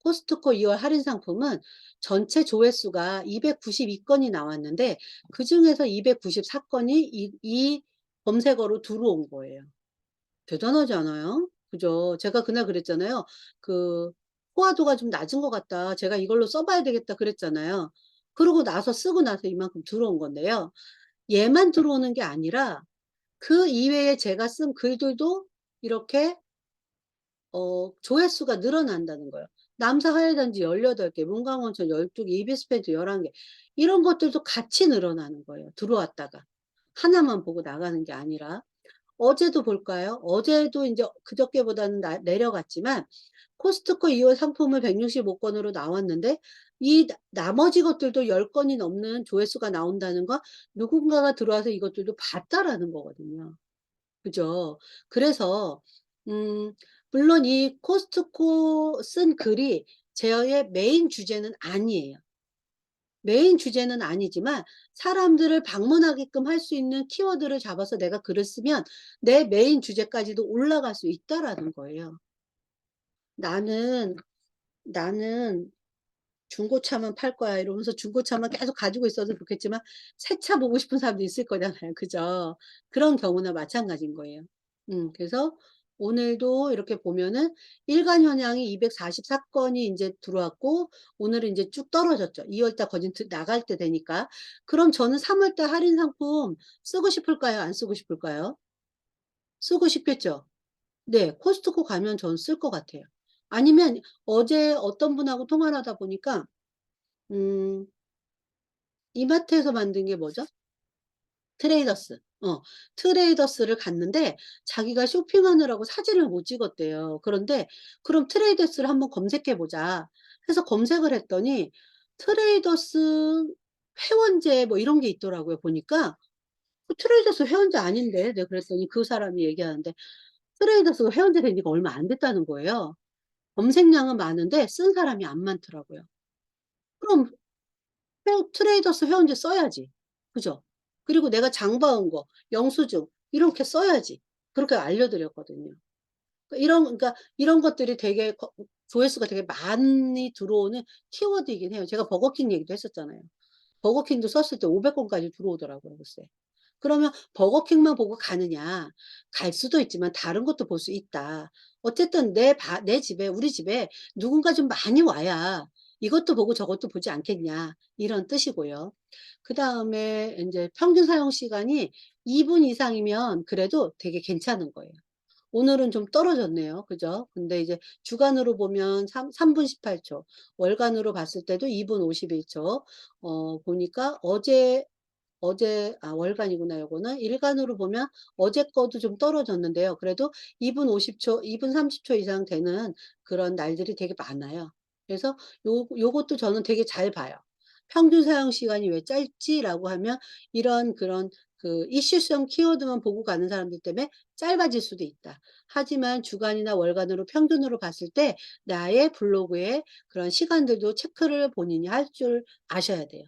코스트코 2월 할인 상품은 전체 조회수가 292 건이 나왔는데, 그중에서 294 건이 이 검색어로 들어온 거예요. 대단하지 않아요? 그죠? 제가 그날 그랬잖아요. 그 "호화도가 좀 낮은 것 같다. 제가 이걸로 써 봐야 되겠다." 그랬잖아요. 그러고 나서 쓰고 나서 이만큼 들어온 건데요. 얘만 들어오는 게 아니라 그 이외에 제가 쓴 글들도 이렇게 조회수가 늘어난다는 거예요. 남사 하회단지 18 개, 문강원천 12 개, 이비스패드 11 개, 이런 것들도 같이 늘어나는 거예요, 들어왔다가. 하나만 보고 나가는 게 아니라. 어제도 볼까요? 어제도 인제 그저께보다는 내려갔지만 코스트코 2월 상품을 165 건으로 나왔는데, 이 나머지 것들도 10 건이 넘는 조회수가 나온다는 건 누군가가 들어와서 이것들도 봤다라는 거거든요. 그죠? 그래서 음 물론 이 코스트코 쓴 글이 제어의 메인 주제는 아니에요. 메인 주제는 아니지만 사람들을 방문하게끔 할 수 있는 키워드를 잡아서 내가 글을 쓰면 내 메인 주제까지도 올라갈 수 있다라는 거예요. "나는 나는 중고차만 팔 거야." 이러면서 중고차만 계속 가지고 있어도 좋겠지만 새 차 보고 싶은 사람도 있을 거잖아요. 그죠? 그런 경우나 마찬가지인 거예요. 그래서 오늘도 이렇게 보면은 일간 현황이 244건이 인제 들어왔고 오늘은 인제 쭉 떨어졌죠. 2 월달 거진 나갈 때 되니까. 그럼 저는 3 월달 할인 상품 쓰고 싶을까요? 안 쓰고 싶을까요? 쓰고 싶겠죠. 네. 코스트코 가면 저는 쓸 것 같아요. 아니면 어제 어떤 분하고 통화를 하다 보니까 음 이마트에서 만든 게 뭐죠? 트레이더스. 트레이더스를 갔는데 자기가 쇼핑하느라고 사진을 못 찍었대요. 그런데 "그럼 트레이더스를 한번 검색해 보자." 해서 검색을 했더니 트레이더스 회원제 뭐 이런 게 있더라고요 보니까. 트레이더스 회원제 아닌데." 내가 그랬더니 그 사람이 얘기하는데 트레이더스가 회원제 된 지가 얼마 안 됐다는 거예요. 검색량은 많은데 쓴 사람이 안 많더라고요. 그럼 트레이더스 회원제 써야지. 그죠? 그리고 내가 장 봐온 거, 영수증 이렇게 써야지. 그렇게 알려 드렸거든요. 그러니까 이런 것들이 되게 조회수가 되게 많이 들어오는 키워드이긴 해요. 제가 버거킹 얘기도 했었잖아요. 버거킹도 썼을 때 500 건까지 들어오더라고요 글쎄. 그러면 버거킹만 보고 가느냐. 갈 수도 있지만 다른 것도 볼 수 있다. 어쨌든 내 집에 우리 집에 누군가 좀 많이 와야 이것도 보고 저것도 보지 않겠냐 이런 뜻이고요. 그다음에 인제 평균 사용 시간이 2분 이상이면 그래도 되게 괜찮은 거예요. 오늘은 좀 떨어졌네요. 그죠? 근데 이제 주간으로 보면 3분 18 초, 월간으로 봤을 때도 2분 51 초. 보니까 월간이구나 요거는. 일간으로 보면 어제 거도 좀 떨어졌는데요. 그래도 2분 50 초, 2분 30초 이상 되는 그런 날들이 되게 많아요. 그래서 요것도 저는 되게 잘 봐요. '평균 사용 시간이 왜 짧지?'라고 하면 이런 그런 이슈성 키워드만 보고 가는 사람들 때문에 짧아질 수도 있다. 하지만 주간이나 월간으로 평균으로 봤을 때 나의 블로그의 그런 시간들도 체크를 본인이 할 줄 아셔야 돼요.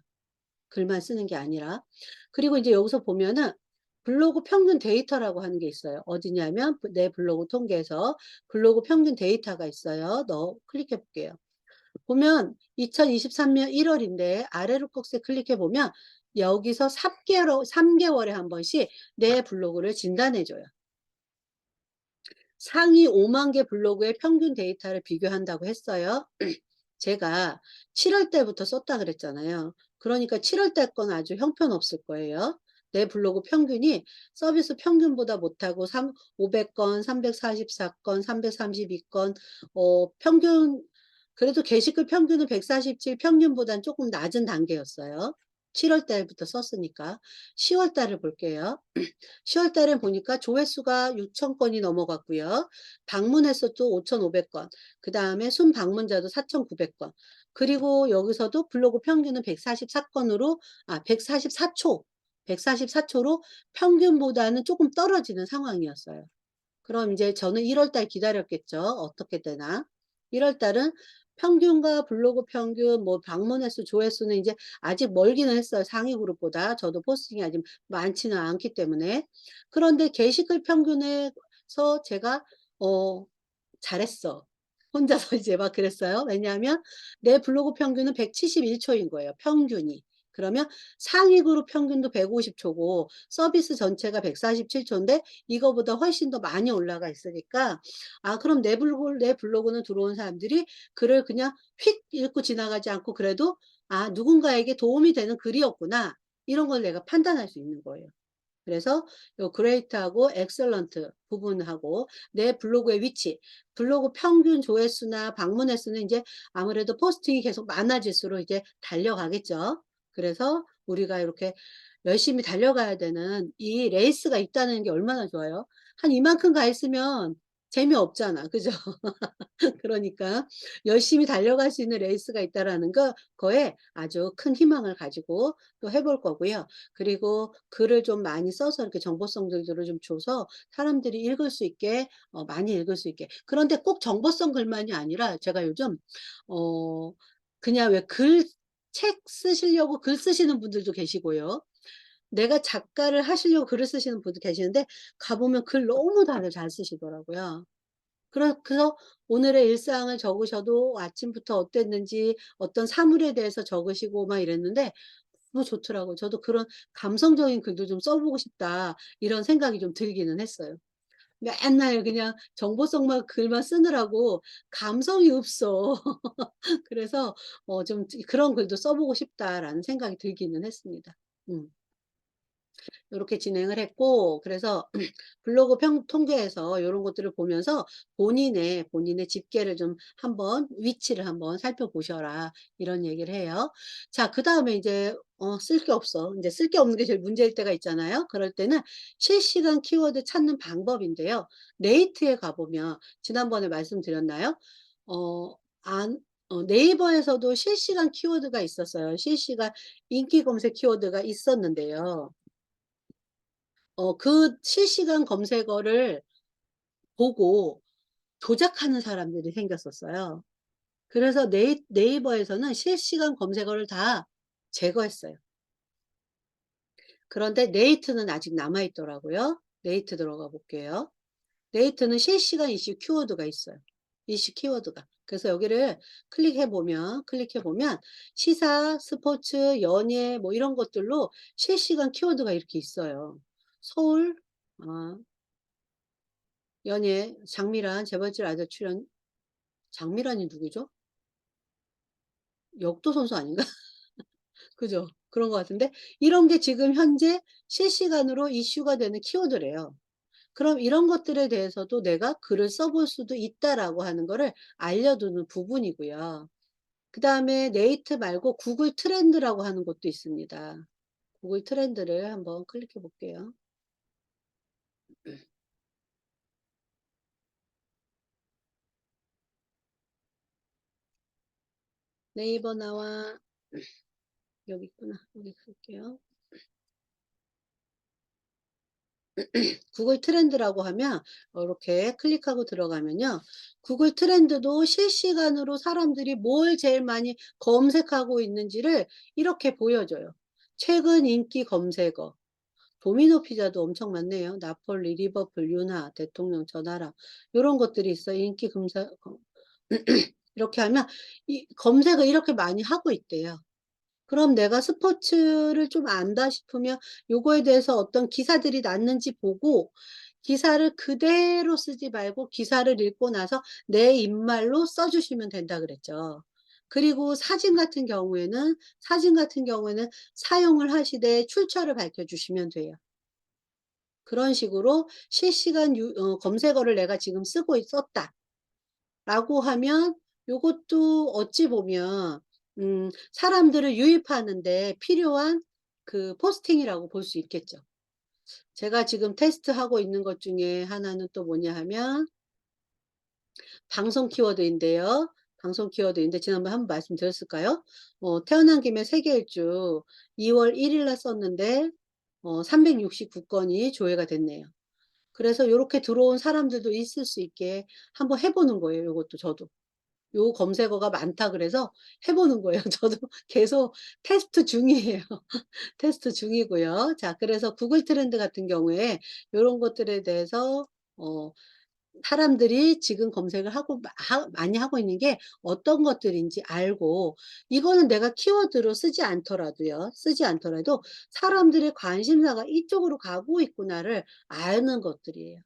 글만 쓰는 게 아니라. 그리고 이제 여기서 보면은 블로그 평균 데이터라고 하는 게 있어요. 어디냐면 내 블로그 통계에서 블로그 평균 데이터가 있어요. 클릭해 볼게요. 보면 2023년 1 월인데 아래로 꼭지 클릭해 보면 여기서 3 개월에 한 번씩 내 블로그를 진단해 줘요. 상위 5만 개 블로그의 평균 데이터를 비교한다고 했어요. 제가 7월 달부터 썼다 그랬잖아요. 그러니까 7월 달 건 아주 형편없을 거예요. 내 블로그 평균이 서비스 평균보다 못하고 500 건, 344 건, 332 건, 평균 그래도 게시글 평균은 147, 평균보다는 조금 낮은 단계였어요. 7월 달부터 썼으니까. 10월 달을 볼게요. 10월 달에 보니까 조회수가 6천 건이 넘어갔고요. 방문 횟수도 5,500 건, 그다음에 순 방문자도 4,900 건. 그리고 여기서도 블로그 평균은 144 건으로 144 초, 144 초로 평균보다는 쪼끔 떨어지는 상황이었어요. 그럼 이제 저는 1월 달 기다렸겠죠. 어떻게 되나. 1월 달은 평균과 블로그 평균 뭐 방문 횟수, 조회수는 이제 아직 멀기는 했어요, 상위 그룹보다. 저도 포스팅이 아직 많지는 않기 때문에. 그런데 게시글 평균에서 제가 어 잘했어. 혼자서 이제 막 그랬어요. 왜냐하면 내 블로그 평균은 171 초인 거예요, 평균이. 그러면 상위 그룹 평균도 150 초고 서비스 전체가 147 초인데 이거보다 훨씬 더 많이 올라가 있으니까 그럼 내 블로그는 들어온 사람들이 글을 그냥 휙 읽고 지나가지 않고 그래도 '누군가에게 도움이 되는 글이었구나.' 이런 걸 내가 판단할 수 있는 거예요. 그래서 요 great하고 excellent 부분하고 내 블로그의 위치, 블로그 평균 조회수나 방문 횟수는 인제 아무래도 포스팅이 계속 많아질수록 이제 달려가겠죠. 그래서 우리가 이렇게 열심히 달려가야 되는 이 레이스가 있다는 게 얼마나 좋아요. 한 이만큼 가 있으면 재미없잖아. 그죠? 그러니까 열심히 달려갈 수 있는 레이스가 있다라는 거에 아주 큰 희망을 가지고 또 해볼 거고요. 그리고 글을 좀 많이 써서 이렇게 정보성들을 좀 줘서 사람들이 읽을 수 있게 많이 읽을 수 있게. 그런데 꼭 정보성 글만이 아니라 제가 요즘 어 그냥 왜 책 쓰시려고 글 쓰시는 분들도 계시고요. 내가 작가를 하시려고 글을 쓰시는 분도 계시는데 가 보면 글 너무 다들 잘 쓰시더라고요. 그래서 오늘의 일상을 적으셔도 아침부터 어땠는지 어떤 사물에 대해서 적으시고 막 이랬는데 너무 좋더라고요. 저도 '그런 감성적인 글도 좀 써 보고 싶다.' 이런 생각이 좀 들기는 했어요. 맨날 그냥 정보성만 글만 쓰느라고 감성이 없어. 그래서 좀 '그런 글도 써 보고 싶다.'라는 생각이 들기는 했습니다. 음. 요렇게 진행을 했고, 그래서 블로그 평 통계에서 요런 것들을 보면서 본인의 집계를 좀 한번 위치를 한번 살펴보셔라." 이런 얘기를 해요. 자, 그다음에 이제 쓸 게 없어. 인제 쓸 게 없는 게 제일 문제일 때가 있잖아요. 그럴 때는 실시간 키워드 찾는 방법인데요. 네이트에 가 보면 지난번에 말씀드렸나요? 어 안 네이버에서도 실시간 키워드가 있었어요. 실시간 인기 검색 키워드가 있었는데요. 그 실시간 검색어를 보고 조작하는 사람들이 생겼었어요. 그래서 네이버에서는 실시간 검색어를 다 제거했어요. 그런데 네이트는 아직 남아 있더라고요. 네이트 들어가 볼게요. 네이트는 실시간 이슈 키워드가 있어요. 이슈 키워드가. 그래서 여기를 클릭해 보면 시사, 스포츠, 연예 뭐 이런 것들로 실시간 키워드가 이렇게 있어요. 서울, 아 연예, 장미란 재벌집 아들 출연. 장미란이 누구죠? 역도 선수 아닌가? 그죠? 그런 것 같은데 이런 게 지금 현재 실시간으로 이슈가 되는 키워드래요. 그럼 이런 것들에 대해서도 '내가 글을 써볼 수도 있다.'라고 하는 거를 알려두는 부분이고요. 그다음에 네이트 말고 구글 트렌드라고 하는 것도 있습니다. 구글 트렌드를 한번 클릭해 볼게요. 네이버 나와. 여기 있구나. 여기 볼게요. 구글 트렌드라고 하면 이렇게 클릭하고 들어가면요. 구글 트렌드도 실시간으로 사람들이 뭘 제일 많이 검색하고 있는지를 이렇게 보여줘요. 최근 인기 검색어. 도미노 피자도 엄청 많네요. 나폴리, 리버풀, 윤하, 대통령 전화라. 요런 것들이 있어요. 인기 검색 이렇게 하면 이 검색을 이렇게 많이 하고 있대요. 그럼 내가 스포츠를 좀 안다 싶으면 요거에 대해서 어떤 기사들이 났는지 보고 기사를 그대로 쓰지 말고 기사를 읽고 나서 내 입말로 써 주시면 된다 그랬죠. 그리고 사진 같은 경우에는 사용을 하시되 출처를 밝혀 주시면 돼요. 그런 식으로 실시간 검색어를 내가 지금 쓰고 있었다. 라고 하면 요것도 어찌 보면 사람들을 유입하는 데 필요한 그 포스팅이라고 볼 수 있겠죠. 제가 지금 테스트하고 있는 것 중에 하나는 또 뭐냐 하면 방송 키워드인데요. 방송 키워드인데 지난번에 한번 말씀드렸을까요? 태어난 김에 세계 일주 2월 1일날 썼는데 369 건이 조회가 됐네요. 그래서 요렇게 들어온 사람들도 있을 수 있게 한번 해 보는 거예요, 요것도 저도. 요 검색어가 많다 그래서 해 보는 거예요. 저도 계속 테스트 중이에요. 테스트 중이고요. 자, 그래서 구글 트렌드 같은 경우에 요런 것들에 대해서 어 사람들이 지금 검색을 하고 많이 하고 있는 게 어떤 것들인지 알고, 이거는 내가 키워드로 쓰지 않더라도 사람들의 관심사가 이쪽으로 가고 있구나를 아는 것들이에요.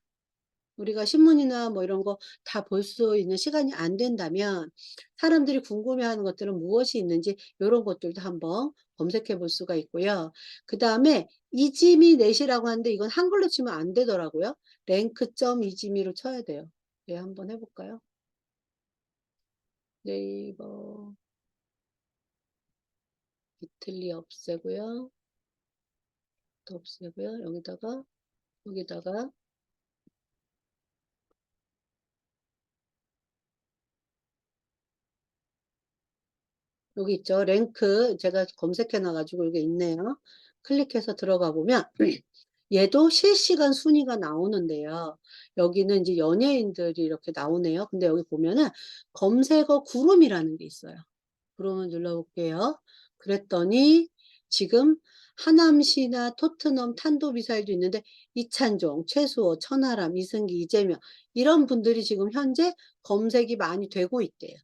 우리가 신문이나 뭐 이런 거 다 볼 수 있는 시간이 안 된다면 사람들이 궁금해하는 것들은 무엇이 있는지 요런 것들도 한번 검색해 볼 수가 있고요. 그다음에 이지미 넷이라고 하는데 이건 한글로 치면 안 되더라고요. 랭크.이지미로 쳐야 돼요. 예, 한번 해 볼까요? 네이버 비틀리 없애고요. 더 없애고요. 여기다가 여기 있죠. 랭크 제가 검색해 놔 가지고 여기 있네요. 클릭해서 들어가 보면 얘도 실시간 순위가 나오는데요. 여기는 이제 연예인들이 이렇게 나오네요. 근데 여기 보면은 검색어 구름이라는 게 있어요. 구름을 눌러 볼게요. 그랬더니 지금 하남시나 토트넘 탄도미사일도 있는데 이찬종, 최수호, 천하람, 이승기, 이재명 이런 분들이 지금 현재 검색이 많이 되고 있대요.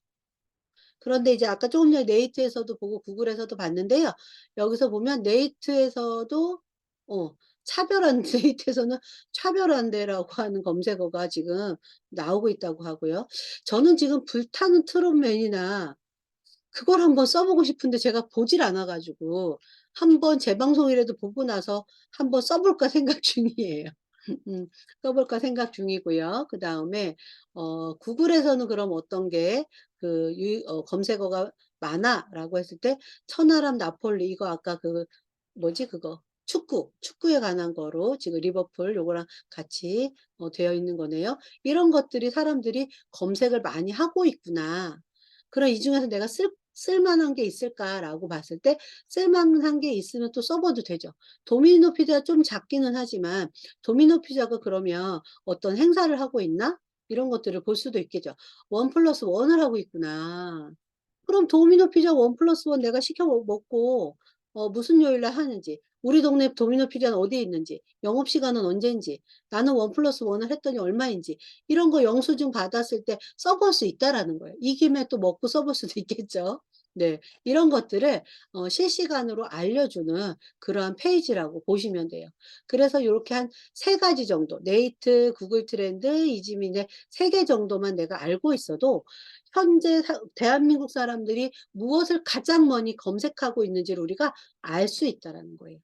그런데 이제 아까 조금 전에 네이트에서도 보고 구글에서도 봤는데요. 여기서 보면 네이트에서도 어 차별한 데이트에서는 차별한데라고 하는 검색어가 지금 나오고 있다고 하고요. 저는 지금 불타는 트롯맨이나 그걸 한번 써 보고 싶은데 제가 보질 않아 가지고 한번 재방송이라도 보고 나서 '한번 써 볼까.' 생각 중이에요. 음. 써 볼까 생각 중이고요. 그다음에 구글에서는 그럼 어떤 게 검색어가 많아라고 했을 때 천하람 나폴리 이거 아까 그 뭐지 그거 축구에 관한 거로 지금 리버풀 요거랑 같이 되어 있는 거네요. '이런 것들이 사람들이 검색을 많이 하고 있구나. 그럼 이 중에서 내가 쓸만한 게 있을까?'라고 봤을 때 쓸만한 게 있으면 또 써 봐도 되죠. 도미노 피자 좀 작기는 하지만 도미노 피자가 그러면 어떤 행사를 하고 있나? 이런 것들을 볼 수도 있겠죠. 1+1을 하고 있구나. 그럼 도미노 피자 1+1 내가 시켜 먹고 무슨 요일 날 하는지, 우리 동네 도미노 피자는 어디에 있는지, 영업시간은 언제인지, 나는 1+1을 했더니 얼마인지 이런 거 영수증 받았을 때 써볼 수 있다라는 거예요. 이 김에 또 먹고 써볼 수도 있겠죠. 네. 이런 것들을 실시간으로 알려주는 그러한 페이지라고 보시면 돼요. 그래서 요렇게 한 3 가지 정도 네이트, 구글 트렌드, 이지미네 3개 정도만 내가 알고 있어도 현재 대한민국 사람들이 무엇을 가장 많이 검색하고 있는지를 우리가 알 수 있다라는 거예요.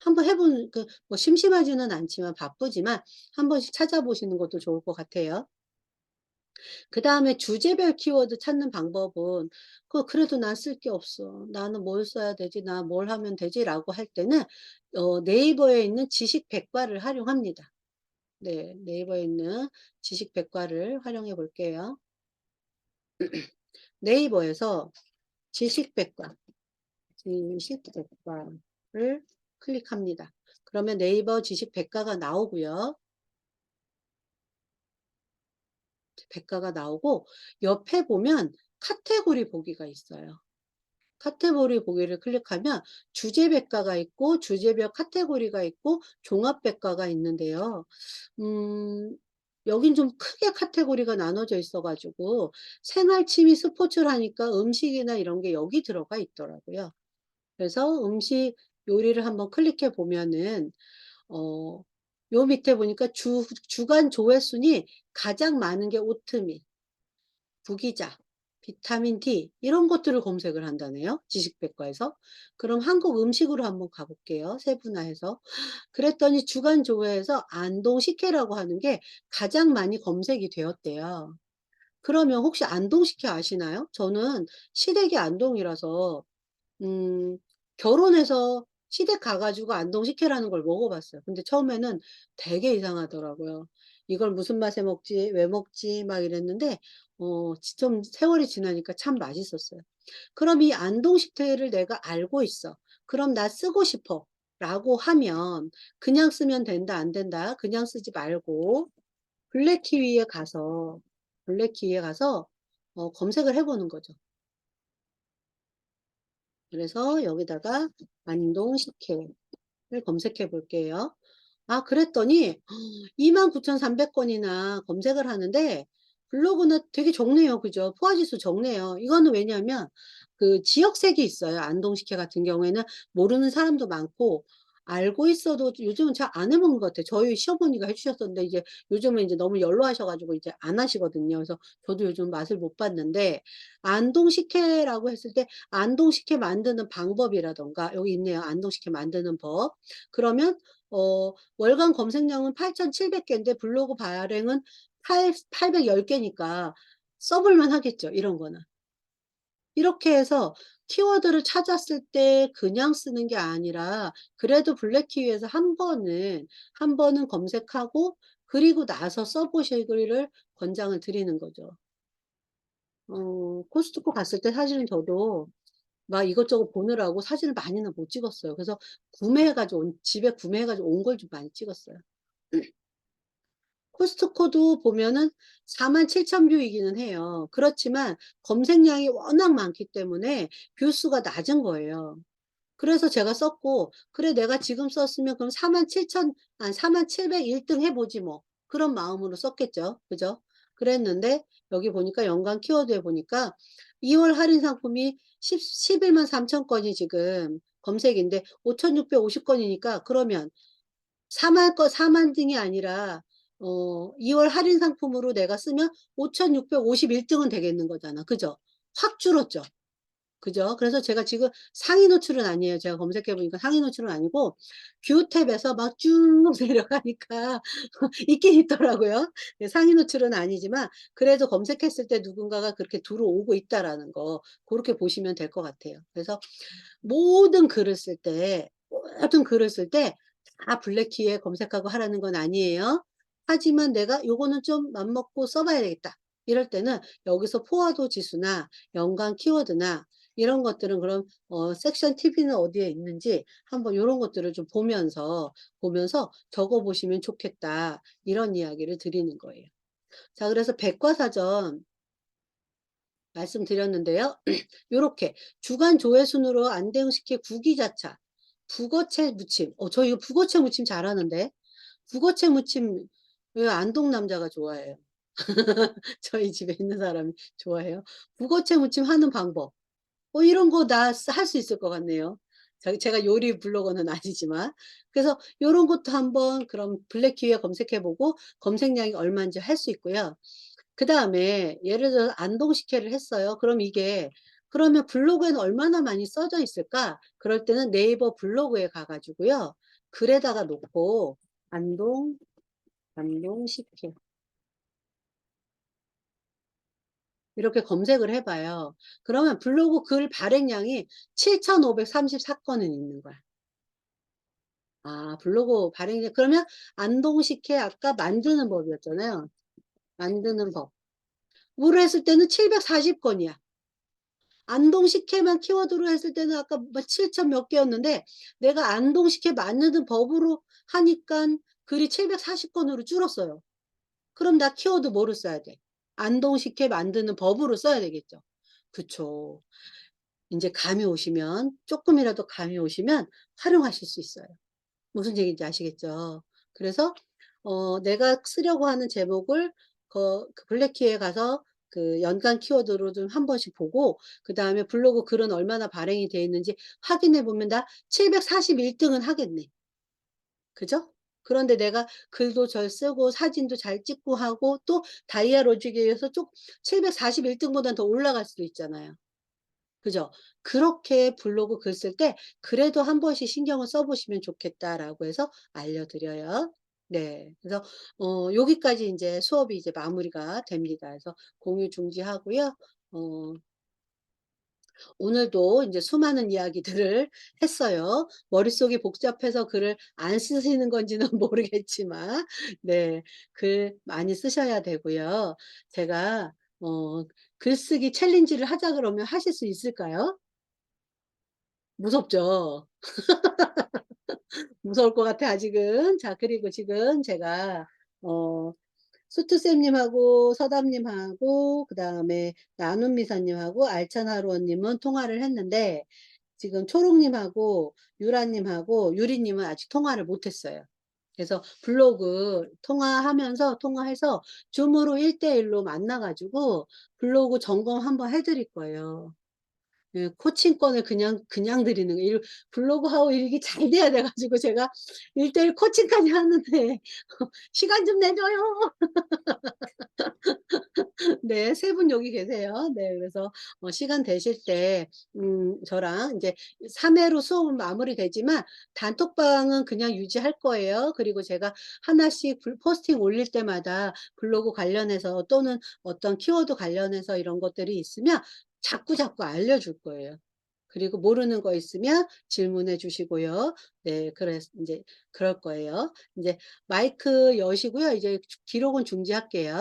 한번 해 보는 뭐 심심하지는 않지만 바쁘지만 한 번씩 찾아보시는 것도 좋을 것 같아요. 그다음에 주제별 키워드 찾는 방법은 그래도 '난 쓸 게 없어. 나는 뭘 써야 되지? 나 뭘 하면 되지?'라고 할 때는 네이버에 있는 지식 백과를 활용합니다. 네. 네이버에 있는 지식 백과를 활용해 볼게요. 네이버에서 지식 백과, 지식 백과를 클릭합니다. 그러면 네이버 지식 백과가 나오고요. 백과가 나오고 옆에 보면 카테고리 보기가 있어요. 카테고리 보기를 클릭하면 주제 백과가 있고 주제별 카테고리가 있고 종합 백과가 있는데요. 음 여긴 좀 크게 카테고리가 나눠져 있어 가지고 생활, 취미, 스포츠를 하니까 음식이나 이런 게 여기 들어가 있더라고요. 그래서 음식 요리를 한번 클릭해 보면은 어 요 밑에 보니까 주간 조회순위 가장 많은 게 오트밀, 구기자, 비타민 D 이런 것들을 검색을 한다네요, 지식백과에서. 그럼 한국 음식으로 한번 가 볼게요, 세분화해서. 그랬더니 주간 조회에서 안동 식혜라고 하는 게 가장 많이 검색이 되었대요. 그러면 혹시 안동 식혜 아시나요? 저는 시댁이 안동이라서 음 결혼해서 시댁 가 가지고 안동 식혜라는 걸 먹어 봤어요. 근데 처음에는 되게 이상하더라고요. '이걸 무슨 맛에 먹지? 왜 먹지?' 막 이랬는데 좀 세월이 지나니까 참 맛있었어요. 그럼 이 안동 식혜를 내가 알고 있어. 그럼 '나 쓰고 싶어.'라고 하면 그냥 쓰면 된다, 안 된다. 그냥 쓰지 말고 블랙키위에 가서 검색을 해 보는 거죠. 그래서 여기다가 안동 식혜를 검색해 볼게요. 아 그랬더니 29,300 건이나 검색을 하는데 블로그는 되게 적네요. 그죠? 포화지수 적네요. 이거는 왜냐하면 그 지역색이 있어요. 안동식혜 같은 경우에는 모르는 사람도 많고 알고 있어도 요즘은 잘 안 해 먹는 것 같아요. 저희 시어머니가 해 주셨었는데 이제 요즘은 이제 너무 연로하셔 가지고 이제 안 하시거든요. 그래서 저도 요즘 맛을 못 봤는데 안동식혜라고 했을 때 안동식혜 만드는 방법이라든가 여기 있네요. 안동식혜 만드는 법. 그러면 월간 검색량은 8,700 개인데 블로그 발행은 810 개니까 써볼 만하겠죠, 이런 거는. 이렇게 해서 키워드를 찾았을 때 그냥 쓰는 게 아니라 그래도 블랙키위에서 한 번은 검색하고 그리고 나서 써 보시기를 권장을 드리는 거죠. 코스트코 갔을 때 사실은 저도 막 이것저것 보느라고 사진을 많이는 못 찍었어요. 그래서 구매해 가지고 집에 구매해 가지고 온 걸 좀 많이 찍었어요. 코스트코도 보면은 47,000 뷰이기는 해요. 그렇지만 검색량이 워낙 많기 때문에 뷰 수가 낮은 거예요. 그래서 제가 썼고 '그래 내가 지금 썼으면 그럼 47,000 아니 47,100 등 해 보지 뭐.' 그런 마음으로 썼겠죠. 그죠? 그랬는데 여기 보니까 연간 키워드에 보니까 2월 할인 상품이 1 1 3 0 0 0 건이 지금 검색인데 5,650 건이니까 그러면 4만 등이 아니라 2월 할인 상품으로 내가 쓰면 5,651 등은 되겠는 거잖아. 그죠? 확 줄었죠. 그죠? 그래서 제가 지금 상위 노출은 아니에요. 제가 검색해 보니까 상위 노출은 아니고 뷰 탭에서 막 쭉 내려가니까 있긴 있더라고요. 네, 상위 노출은 아니지만 그래도 검색했을 때 누군가가 그렇게 들어오고 있다라는 거 고렇게 보시면 될 것 같아요. 그래서 모든 글을 쓸 때 모든 글을 쓸 때 다 블랙키에 검색하고 하라는 건 아니에요. 하지만 '내가 요거는 좀 맘먹고 써 봐야 되겠다.' 이럴 때는 여기서 포화도 지수나 연관 키워드나 이런 것들은 그럼 섹션 TV는 어디에 있는지 한번 요런 것들을 좀 보면서 적어 보시면 좋겠다. 이런 이야기를 드리는 거예요. 자, 그래서 백과사전 말씀드렸는데요. 요렇게 주간 조회순으로 안대응시켜 구기자차, 북어채 무침. 저 이거 북어채 무침 잘하는데. 북어채 무침 왜 안동 남자가 좋아해요? 저희 집에 있는 사람이 좋아해요. 북어채 무침 하는 방법. 이런 거 나 할 수 있을 것 같네요. 제가 요리 블로거는 아니지만. 그래서 요런 것도 한번 그럼 블랙키에 검색해 보고 검색량이 얼마인지 할 수 있고요. 그다음에 예를 들어서 안동식혜를 했어요. 그럼 이게 그러면 블로그에는 얼마나 많이 써져 있을까? 그럴 때는 네이버 블로그에 가 가지고요. 글에다가 놓고 안동 안동식혜 이렇게 검색을 해 봐요. 그러면 블로그 글 발행량이 7,534 건은 있는 거야. 아, 블로그 발행량 그러면 안동식혜 아까 만드는 법이었잖아요. 만드는 법. 를 했을 때는 740 건이야. 안동식혜만 키워드로 했을 때는 아까 뭐 7천 몇 개였는데 내가 안동식혜 만드는 법으로 하니깐 글이 740 건으로 줄었어요. 그럼 나 키워드 뭐를 써야 돼? 안동식혜 만드는 법으로 써야 되겠죠. 그쵸. 인제 감이 오시면 쪼끔이라도 감이 오시면 활용하실 수 있어요. 무슨 얘기인지 아시겠죠? 그래서 내가 쓰려고 하는 제목을 그 블랙키에 가서 그 연관 키워드로 좀 한 번씩 보고 그다음에 블로그 글은 얼마나 발행이 돼 있는지 확인해 보면 나 741 등은 하겠네. 그죠? 그런데 내가 글도 잘 쓰고 사진도 잘 찍고 하고 또 다이아로직에 의해서 쭉 741 등보단 더 올라갈 수도 있잖아요. 그죠? 그렇게 블로그 글 쓸 때 '그래도 한 번씩 신경을 써 보시면 좋겠다.'라고 해서 알려드려요. 네. 그래서 여기까지 인제 수업이 이제 마무리가 됩니다. 그래서 공유 중지하고요. 어 오늘도 인제 수많은 이야기들을 했어요. 머릿속이 복잡해서 글을 안 쓰시는 건지는 모르겠지만 네, 글 많이 쓰셔야 되고요. 제가 글쓰기 챌린지를 하자 그러면 하실 수 있을까요? 무섭죠? 무서울 것 같아 아직은. 자, 그리고 지금 제가 어 수트쌤님하고 서담님하고 그다음에 나눔미사님하고 알찬하루원님은 통화를 했는데 지금 초록님하고 유라님하고 유리님은 아직 통화를 못 했어요. 그래서 블로그 통화해서 줌으로 1대1로 만나 가지고 블로그 점검 한번 해 드릴 거예요. 예, 코칭권을 그냥 드리는 거예요. 블로그하고 일이 잘 돼야 돼 가지고 제가 1대1 코칭까지 하는데 "시간 좀 내줘요." 네. 세 분 여기 계세요. 네. 그래서 시간 되실 때 저랑 인제 3 회로 수업은 마무리되지만 단톡방은 그냥 유지할 거예요. 그리고 제가 하나씩 포스팅 올릴 때마다 블로그 관련해서 또는 어떤 키워드 관련해서 이런 것들이 있으면 자꾸자꾸 알려줄 거예요. 그리고 모르는 거 있으면 질문해 주시고요. 네. 그래서 인제 그럴 거예요. 인제 마이크 여시고요. 이제 기록은 중지할게요.